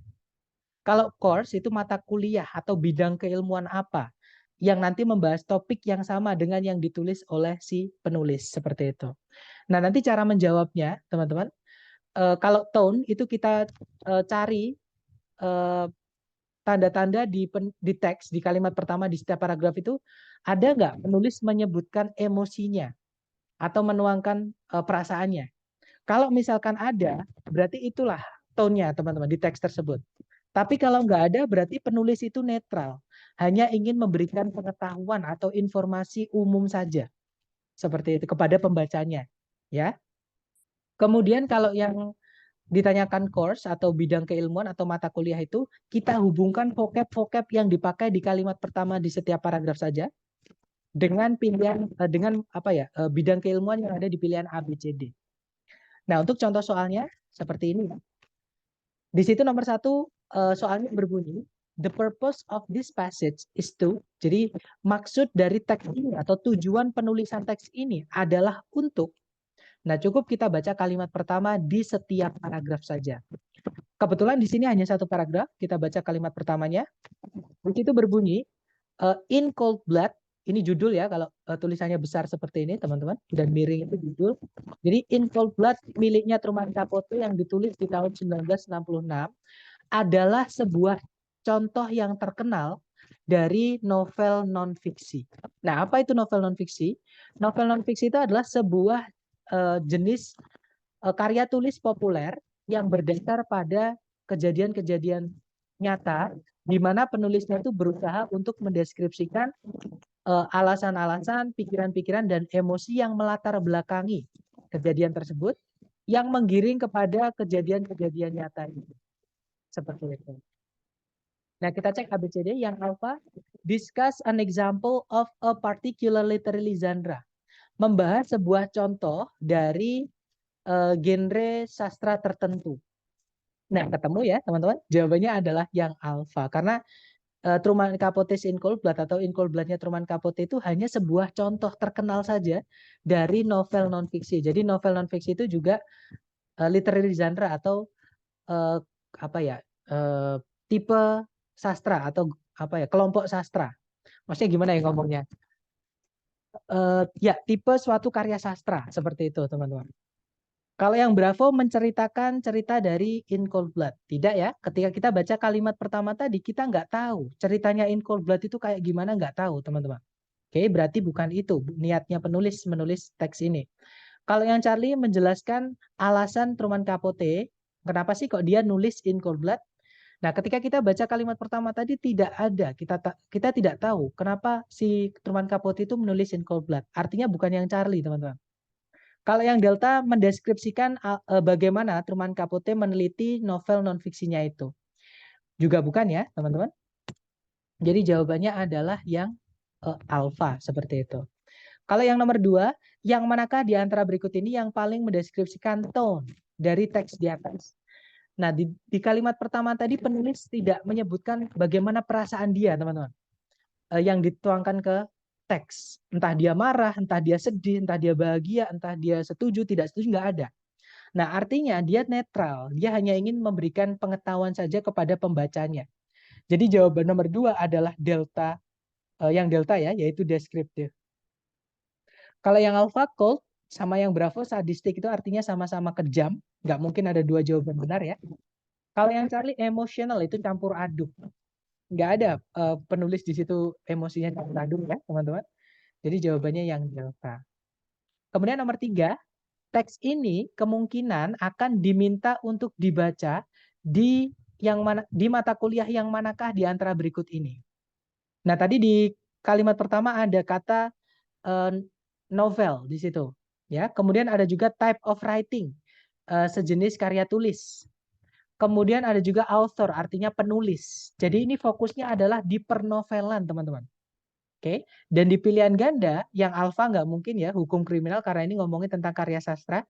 Kalau course itu mata kuliah atau bidang keilmuan apa yang nanti membahas topik yang sama dengan yang ditulis oleh si penulis seperti itu. Nah, nanti cara menjawabnya, teman-teman, kalau tone itu kita cari tanda-tanda di teks di kalimat pertama di setiap paragraf itu ada nggak penulis menyebutkan emosinya atau menuangkan perasaannya. Kalau misalkan ada, berarti itulah tone-nya teman-teman di teks tersebut. Tapi kalau nggak ada, berarti penulis itu netral. Hanya ingin memberikan pengetahuan atau informasi umum saja. Seperti itu kepada pembacanya. Ya. Kemudian kalau yang ditanyakan course atau bidang keilmuan atau mata kuliah itu, kita hubungkan vocab-vocab yang dipakai di kalimat pertama di setiap paragraf saja dengan pilihan dengan apa ya bidang keilmuan yang ada di pilihan A, B, C, D. Nah, untuk contoh soalnya seperti ini. Di situ nomor 1 soalnya berbunyi, the purpose of this passage is to, jadi maksud dari teks ini atau tujuan penulisan teks ini adalah untuk. Nah, cukup kita baca kalimat pertama di setiap paragraf saja. Kebetulan di sini hanya 1 paragraf, kita baca kalimat pertamanya. Di situ berbunyi, in cold blood, ini judul ya, kalau tulisannya besar seperti ini teman-teman, dan miring itu judul. Jadi in cold blood miliknya Truman Capote yang ditulis di tahun 1966 adalah sebuah contoh yang terkenal dari novel non-fiksi. Nah, apa itu novel non-fiksi? Novel non-fiksi itu adalah sebuah jenis karya tulis populer yang berdasar pada kejadian-kejadian nyata, di mana penulisnya itu berusaha untuk mendeskripsikan alasan-alasan, pikiran-pikiran, dan emosi yang melatar belakangi kejadian tersebut, yang menggiring kepada kejadian-kejadian nyata itu. Seperti itu. Nah, kita cek ABCD. Yang alpha, discuss an example of a particular literary genre. Membahas sebuah contoh dari genre sastra tertentu. Nah, ketemu ya teman-teman. Jawabannya adalah yang alpha. Karena Truman Capote's In Cold Blood atau In Cold Blood-nya Truman Capote itu hanya sebuah contoh terkenal saja dari novel non-fiksi. Jadi novel non-fiksi itu juga literary genre atau apa ya, tipe sastra atau apa ya, kelompok sastra. Maksudnya gimana ya ngomongnya? Ya, tipe suatu karya sastra seperti itu, teman-teman. Kalau yang Bravo menceritakan cerita dari In Cold Blood. Tidak ya, ketika kita baca kalimat pertama tadi, kita nggak tahu. Ceritanya In Cold Blood itu kayak gimana, nggak tahu, teman-teman. Oke, berarti bukan itu niatnya penulis menulis teks ini. Kalau yang Charlie menjelaskan alasan Truman Capote, kenapa sih kok dia nulis In Cold Blood? Nah, ketika kita baca kalimat pertama tadi tidak ada, kita tidak tahu kenapa si Truman Capote itu menulis In Cold Blood. Artinya bukan yang Charlie, teman-teman. Kalau yang Delta mendeskripsikan bagaimana Truman Capote meneliti novel non-fiksinya itu. Juga bukan ya, teman-teman. Jadi jawabannya adalah yang alpha, seperti itu. Kalau yang nomor 2, yang manakah di antara berikut ini yang paling mendeskripsikan tone dari teks di atas? Nah, di kalimat pertama tadi penulis tidak menyebutkan bagaimana perasaan dia, teman-teman. Yang dituangkan ke teks. Entah dia marah, entah dia sedih, entah dia bahagia, entah dia setuju, tidak setuju, nggak ada. Nah, artinya dia netral. Dia hanya ingin memberikan pengetahuan saja kepada pembacanya. Jadi jawaban nomor 2 adalah delta, yang delta ya, yaitu deskriptif. Kalau yang alpha cold sama yang bravo sadistik itu artinya sama-sama kejam. Nggak mungkin ada 2 jawaban benar ya. Kalau yang Charlie emotional itu campur aduk. Nggak ada penulis di situ emosinya campur aduk ya, teman-teman. Jadi jawabannya yang delta. Kemudian nomor 3, teks ini kemungkinan akan diminta untuk dibaca di di mata kuliah yang manakah di antara berikut ini. Nah, tadi di kalimat pertama ada kata novel di situ, ya. Kemudian ada juga type of writing, sejenis karya tulis. Kemudian ada juga author, artinya penulis. Jadi ini fokusnya adalah di pernovelan, teman-teman. Oke, dan di pilihan ganda yang alfa nggak mungkin ya, hukum kriminal, karena ini ngomongin tentang karya sastra.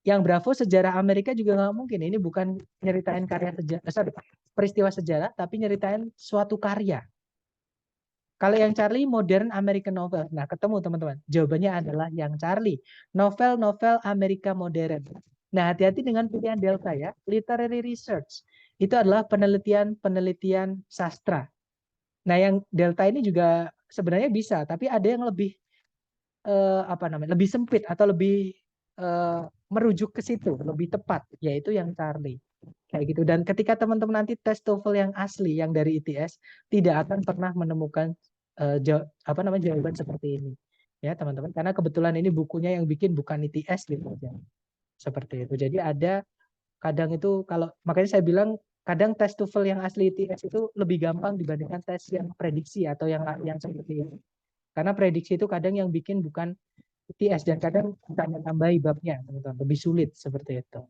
Yang bravo sejarah Amerika juga nggak mungkin. Ini bukan nyeritain karya sejarah, peristiwa sejarah, tapi nyeritain suatu karya. Kalau yang Charlie modern American novel. Nah, ketemu teman-teman. Jawabannya adalah yang Charlie. Novel-novel Amerika modern. Nah, hati-hati dengan pilihan delta ya. Literary research. Itu adalah penelitian sastra. Nah, yang delta ini juga sebenarnya bisa, tapi ada yang lebih lebih sempit atau lebih merujuk ke situ, lebih tepat, yaitu yang Charlie. Kayak gitu. Dan ketika teman-teman nanti tes TOEFL yang asli yang dari ITS, tidak akan pernah menemukan jawaban seperti ini. Ya, teman-teman, karena kebetulan ini bukunya yang bikin bukan ITS gitu aja. Seperti itu. Jadi ada kadang itu, kalau makanya saya bilang kadang tes TOEFL yang asli ITS itu lebih gampang dibandingkan tes yang prediksi atau yang seperti ini. Karena prediksi itu kadang yang bikin bukan ITS dan kadang tanya tambahi babnya, teman-teman, lebih sulit seperti itu.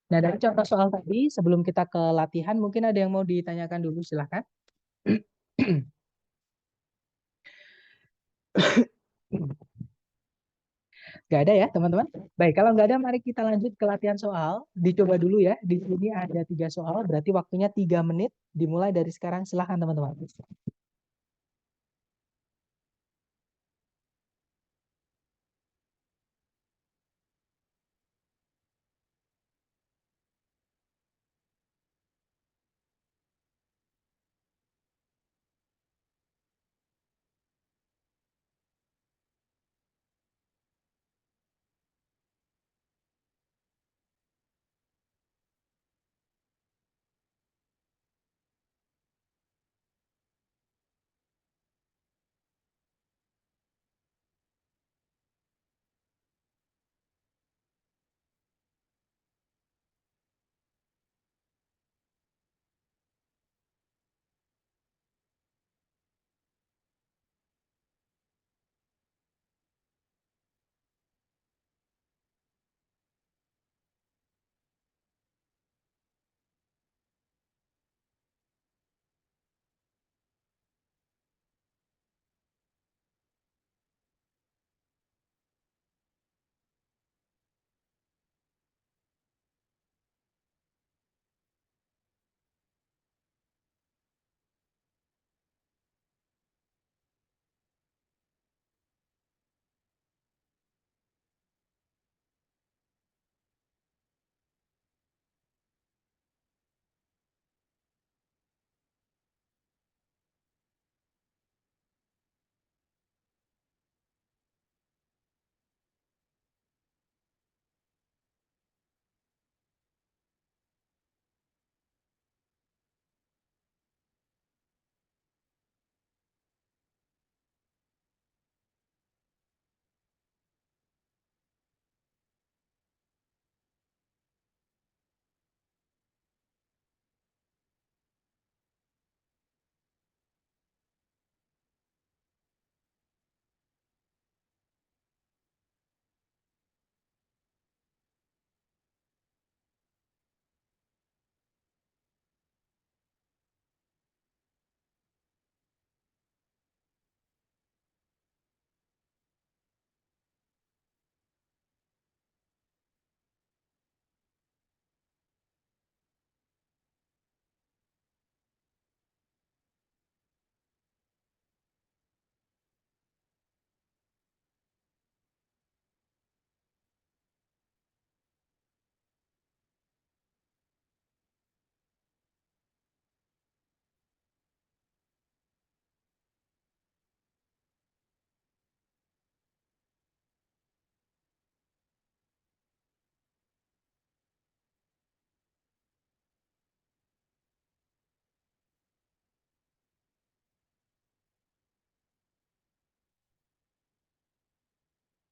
Nah, dari contoh soal tadi, sebelum kita ke latihan, mungkin ada yang mau ditanyakan dulu, silahkan. Nggak ada ya, teman-teman? Baik, kalau nggak ada, mari kita lanjut ke latihan soal. Dicoba dulu ya. Di sini ada 3 soal, berarti waktunya 3 menit. Dimulai dari sekarang, silahkan teman-teman.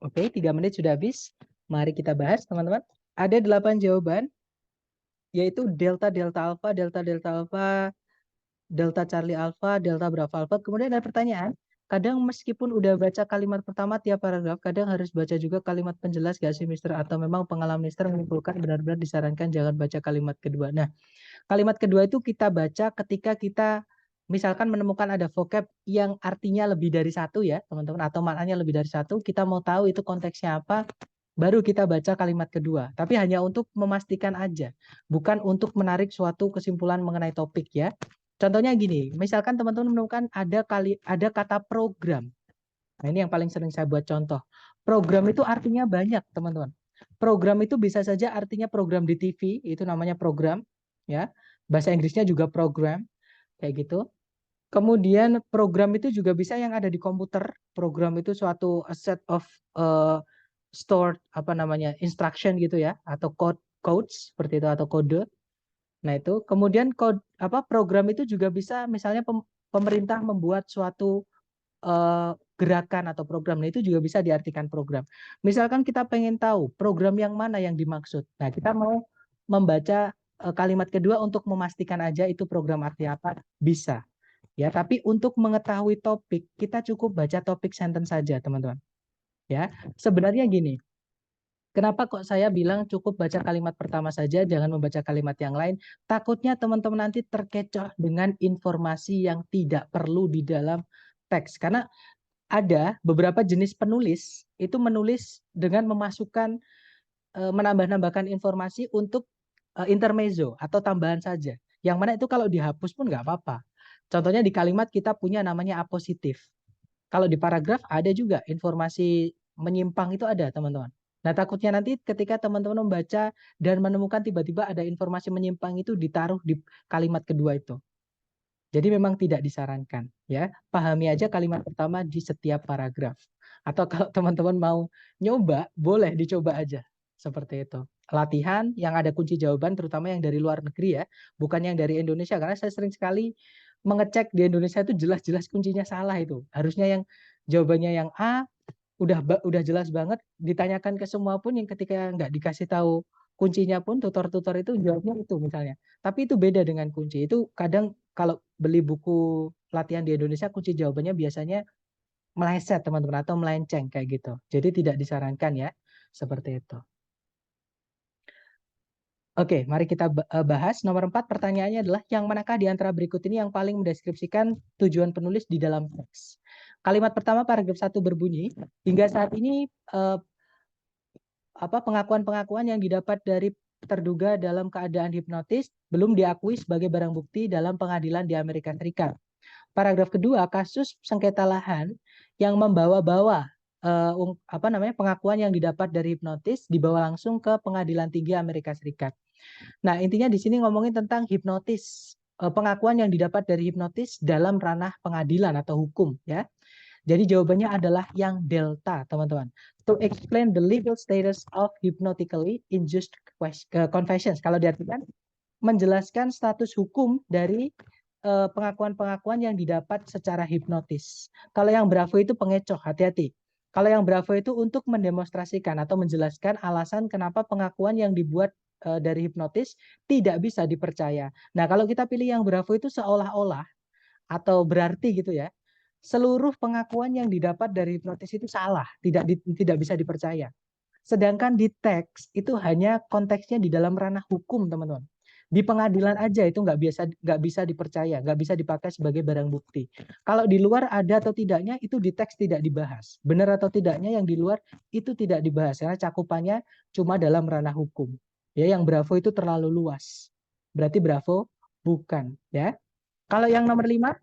Oke, 3 menit sudah habis. Mari kita bahas, teman-teman. Ada 8 jawaban, yaitu delta delta alpha, delta delta alpha, delta Charlie alpha, delta Bravo alpha. Kemudian ada pertanyaan, kadang meskipun udah baca kalimat pertama tiap paragraf, kadang harus baca juga kalimat penjelas gak sih Mister? Atau memang pengalaman Mister menyimpulkan benar-benar disarankan jangan baca kalimat kedua. Nah, kalimat kedua itu kita baca ketika kita misalkan menemukan ada vocab yang artinya lebih dari satu ya, teman-teman, atau maknanya lebih dari satu, kita mau tahu itu konteksnya apa, baru kita baca kalimat kedua. Tapi hanya untuk memastikan aja, bukan untuk menarik suatu kesimpulan mengenai topik ya. Contohnya gini, misalkan teman-teman menemukan ada kata program. Nah, ini yang paling sering saya buat contoh. Program itu artinya banyak, teman-teman. Program itu bisa saja artinya program di TV, itu namanya program, ya. Bahasa Inggrisnya juga program, kayak gitu. Kemudian program itu juga bisa yang ada di komputer. Program itu suatu set of stored apa namanya instruction gitu ya, atau codes seperti itu atau kode. Nah itu kemudian program itu juga bisa misalnya pemerintah membuat suatu gerakan atau program. Nah, itu juga bisa diartikan program. Misalkan kita pengen tahu program yang mana yang dimaksud. Nah, kita mau membaca kalimat kedua untuk memastikan aja itu program arti apa, bisa. Ya, tapi untuk mengetahui topik, kita cukup baca topik sentence saja, teman-teman. Ya, sebenarnya gini, kenapa kok saya bilang cukup baca kalimat pertama saja, jangan membaca kalimat yang lain? Takutnya teman-teman nanti terkecoh dengan informasi yang tidak perlu di dalam teks. Karena ada beberapa jenis penulis itu menulis dengan memasukkan menambah-nambahkan informasi untuk intermezzo atau tambahan saja. Yang mana itu kalau dihapus pun nggak apa-apa. Contohnya di kalimat kita punya namanya apositif. Kalau di paragraf ada juga informasi menyimpang itu ada, teman-teman. Nah, takutnya nanti ketika teman-teman membaca dan menemukan tiba-tiba ada informasi menyimpang itu ditaruh di kalimat kedua itu. Jadi memang tidak disarankan, ya. Pahami aja kalimat pertama di setiap paragraf. Atau kalau teman-teman mau nyoba, boleh dicoba aja. Seperti itu. Latihan yang ada kunci jawaban, terutama yang dari luar negeri ya, bukan yang dari Indonesia. Karena saya sering sekali mengecek di Indonesia itu jelas-jelas kuncinya salah itu. Harusnya yang jawabannya yang A, udah jelas banget, ditanyakan ke semua pun yang ketika nggak dikasih tahu kuncinya pun tutor-tutor itu jawabnya itu misalnya. Tapi itu beda dengan kunci. Itu kadang kalau beli buku latihan di Indonesia kunci jawabannya biasanya meleset teman-teman atau melenceng kayak gitu. Jadi tidak disarankan ya seperti itu. Oke, mari kita bahas. Nomor 4 pertanyaannya adalah yang manakah di antara berikut ini yang paling mendeskripsikan tujuan penulis di dalam teks? Kalimat pertama paragraf 1 berbunyi, hingga saat ini pengakuan-pengakuan yang didapat dari terduga dalam keadaan hipnotis belum diakui sebagai barang bukti dalam pengadilan di Amerika Serikat. Paragraf kedua, kasus sengketa lahan yang membawa-bawa pengakuan yang didapat dari hipnotis dibawa langsung ke Pengadilan Tinggi Amerika Serikat. Nah, intinya di sini ngomongin tentang hipnotis, pengakuan yang didapat dari hipnotis dalam ranah pengadilan atau hukum, ya. Jadi jawabannya adalah yang delta, teman-teman. To explain the legal status of hypnotically induced confessions. Kalau diartikan, menjelaskan status hukum dari pengakuan-pengakuan yang didapat secara hipnotis. Kalau yang bravo itu pengecoh, hati-hati. Kalau yang bravo itu untuk mendemonstrasikan atau menjelaskan alasan kenapa pengakuan yang dibuat dari hipnotis tidak bisa dipercaya. Nah, kalau kita pilih yang bravo itu seolah-olah atau berarti gitu ya, seluruh pengakuan yang didapat dari hipnotis itu salah, tidak bisa dipercaya. Sedangkan di teks itu hanya konteksnya di dalam ranah hukum, teman-teman. Di pengadilan aja itu nggak bisa dipercaya, nggak bisa dipakai sebagai barang bukti. Kalau di luar ada atau tidaknya itu di teks tidak dibahas. Benar atau tidaknya yang di luar itu tidak dibahas karena cakupannya cuma dalam ranah hukum. Ya, yang bravo itu terlalu luas. Berarti bravo bukan, ya. Kalau yang nomor 5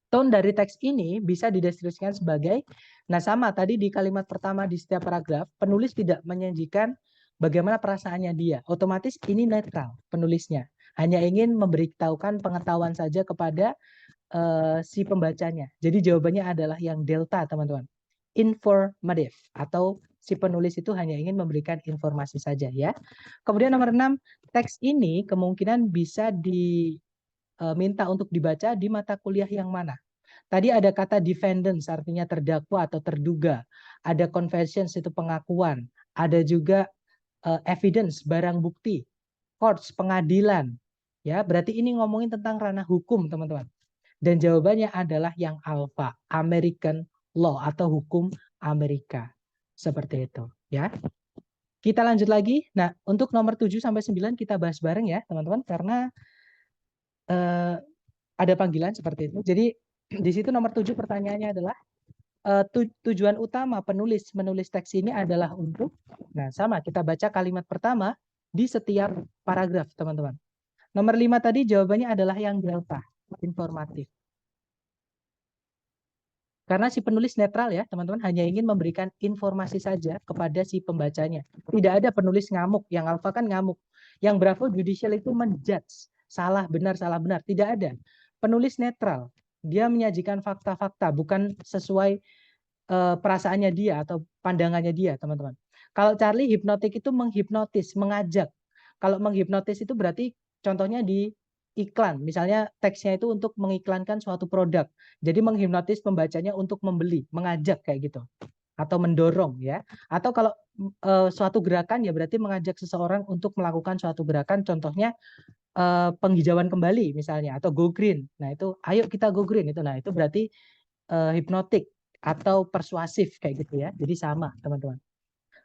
tone dari teks ini bisa dideskripsikan sebagai, nah sama tadi di kalimat pertama di setiap paragraf, penulis tidak menyajikan bagaimana perasaannya dia. Otomatis ini netral penulisnya. Hanya ingin memberitahukan pengetahuan saja kepada si pembacanya. Jadi jawabannya adalah yang delta, teman-teman. Informative atau si penulis itu hanya ingin memberikan informasi saja ya. Kemudian nomor 6, teks ini kemungkinan bisa diminta untuk dibaca di mata kuliah yang mana? Tadi ada kata defendants artinya terdakwa atau terduga. Ada confessions itu pengakuan. Ada juga evidence barang bukti. Courts pengadilan. Ya, berarti ini ngomongin tentang ranah hukum, teman-teman. Dan jawabannya adalah yang alpha, American law atau hukum Amerika. Seperti itu, ya. Kita lanjut lagi. Nah, untuk nomor 7 sampai 9 kita bahas bareng ya, teman-teman, karena ada panggilan seperti itu. Jadi di situ nomor 7 pertanyaannya adalah tujuan utama penulis menulis teks ini adalah untuk, nah sama kita baca kalimat pertama di setiap paragraf, teman-teman. Nomor 5 tadi jawabannya adalah yang delta, informatif. Karena si penulis netral ya, teman-teman, hanya ingin memberikan informasi saja kepada si pembacanya. Tidak ada penulis ngamuk, yang alfa kan ngamuk. Yang bravo judicial itu menjudge, salah benar, tidak ada. Penulis netral, dia menyajikan fakta-fakta, bukan sesuai perasaannya dia atau pandangannya dia, teman-teman. Kalau Charlie hipnotik itu menghipnotis, mengajak. Kalau menghipnotis itu berarti contohnya di iklan, misalnya teksnya itu untuk mengiklankan suatu produk. Jadi menghipnotis pembacanya untuk membeli, mengajak kayak gitu. Atau mendorong ya. Atau kalau suatu gerakan ya berarti mengajak seseorang untuk melakukan suatu gerakan, contohnya penghijauan kembali misalnya atau go green. Nah, itu ayo kita go green itu. Nah, itu berarti hipnotik atau persuasif kayak gitu ya. Jadi sama, teman-teman.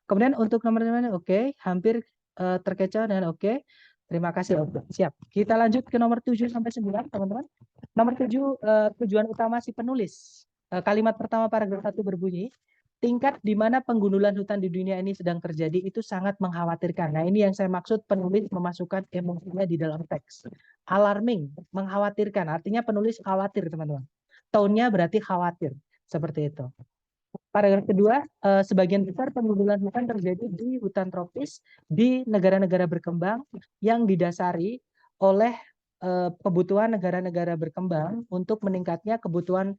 Kemudian untuk nomor-nomor oke, hampir terkecoh dengan oke. Terima kasih. Oke, siap. Kita lanjut ke nomor 7 sampai 9, teman-teman. Nomor 7 tujuan utama si penulis. Kalimat pertama paragraf 1 berbunyi, tingkat di mana penggundulan hutan di dunia ini sedang terjadi itu sangat mengkhawatirkan. Nah, ini yang saya maksud penulis memasukkan emosinya di dalam teks. Alarming, mengkhawatirkan, artinya penulis khawatir, teman-teman. Tone-nya berarti khawatir, seperti itu. Paragraf kedua, sebagian besar penggundulan hutan terjadi di hutan tropis di negara-negara berkembang yang didasari oleh kebutuhan negara-negara berkembang untuk meningkatnya kebutuhan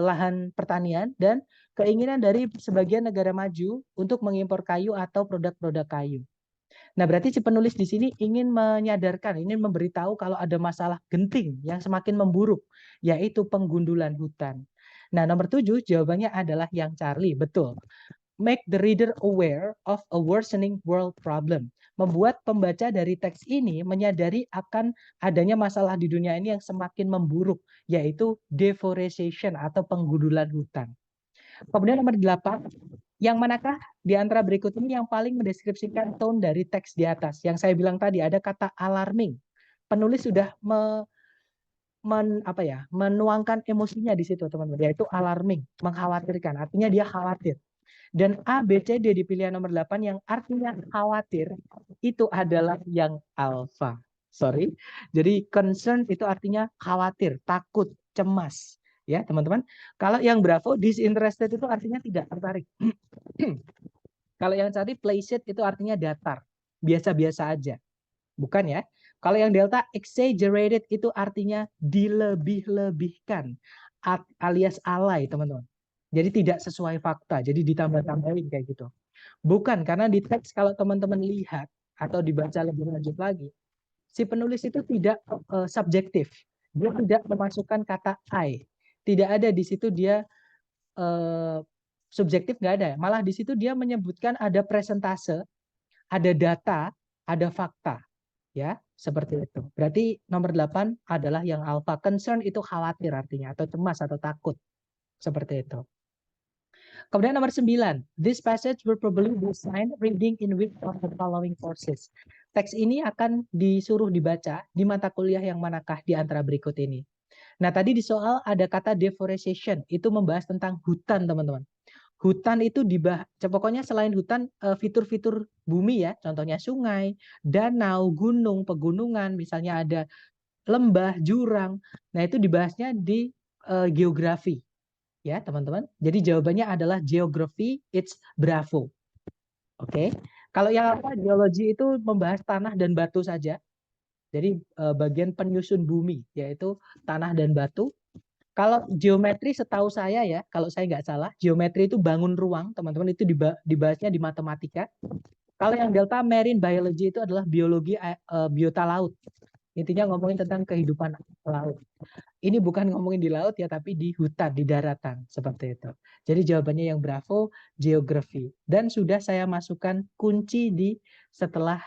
lahan pertanian dan keinginan dari sebagian negara maju untuk mengimpor kayu atau produk-produk kayu. Nah, berarti si penulis di sini ingin menyadarkan, ingin memberitahu kalau ada masalah genting yang semakin memburuk, yaitu penggundulan hutan. Nah, nomor 7 jawabannya adalah yang Charlie, betul. Make the reader aware of a worsening world problem. Membuat pembaca dari teks ini menyadari akan adanya masalah di dunia ini yang semakin memburuk, yaitu deforestation atau penggundulan hutan. Kemudian nomor 8, yang manakah di antara berikut ini yang paling mendeskripsikan tone dari teks di atas? Yang saya bilang tadi ada kata alarming. Penulis sudah menuangkan emosinya di situ, teman-teman, yaitu alarming, mengkhawatirkan. Artinya dia khawatir. Dan A, B, C, D di pilihan nomor 8 yang artinya khawatir itu adalah yang alfa. Sorry. Jadi concern itu artinya khawatir, takut, cemas. Ya, teman-teman. Kalau yang bravo, disinterested itu artinya tidak tertarik. Kalau yang tadi placid itu artinya datar, biasa-biasa aja. Bukan ya. Kalau yang delta exaggerated itu artinya dilebih-lebihkan alias alay, teman-teman. Jadi tidak sesuai fakta, jadi ditambah-tambahin kayak gitu. Bukan, karena di teks kalau teman-teman lihat atau dibaca lebih lanjut lagi, si penulis itu tidak subjektif. Dia tidak memasukkan kata I. Tidak ada di situ dia subjektif, nggak ada. Malah di situ dia menyebutkan ada presentase, ada data, ada fakta. Ya, seperti itu. Berarti nomor 8 adalah yang alpha. Concern itu khawatir artinya, atau cemas atau takut. Seperti itu. Kemudian nomor 9, this passage will probably be assigned reading in which of the following courses. Teks ini akan disuruh dibaca di mata kuliah yang manakah di antara berikut ini. Nah, tadi di soal ada kata deforestation, itu membahas tentang hutan, teman-teman. Hutan itu pokoknya selain hutan, fitur-fitur bumi ya, contohnya sungai, danau, gunung, pegunungan, misalnya ada lembah, jurang. Nah, itu dibahasnya di geografi. Ya, teman-teman. Jadi jawabannya adalah geography, it's bravo. Oke. Kalau yang apa, geologi itu membahas tanah dan batu saja. Jadi bagian penyusun bumi, yaitu tanah dan batu. Kalau geometri setahu saya ya, kalau saya nggak salah, geometri itu bangun ruang, teman-teman, itu dibahasnya di matematika. Kalau yang delta marine biology itu adalah biologi biota laut. Intinya ngomongin tentang kehidupan laut. Ini bukan ngomongin di laut ya, tapi di hutan, di daratan, seperti itu. Jadi jawabannya yang bravo, geografi. Dan sudah saya masukkan kunci di setelah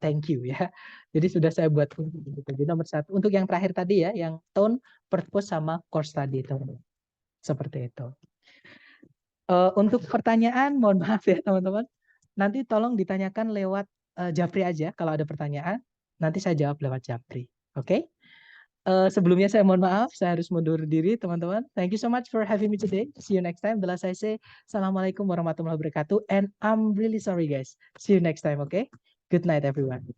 thank you ya. Jadi sudah saya buat kunci. Jadi nomor 1. Untuk yang terakhir tadi ya, yang tone, purpose, sama course tadi. Seperti itu. Untuk pertanyaan, mohon maaf ya teman-teman. Nanti tolong ditanyakan lewat Japri aja kalau ada pertanyaan. Nanti saya jawab lewat Japri. Oke? Sebelumnya saya mohon maaf, saya harus mundur diri teman-teman. Thank you so much for having me today. See you next time. The last I say, Assalamualaikum warahmatullahi wabarakatuh. And I'm really sorry guys. See you next time, okay? Good night everyone.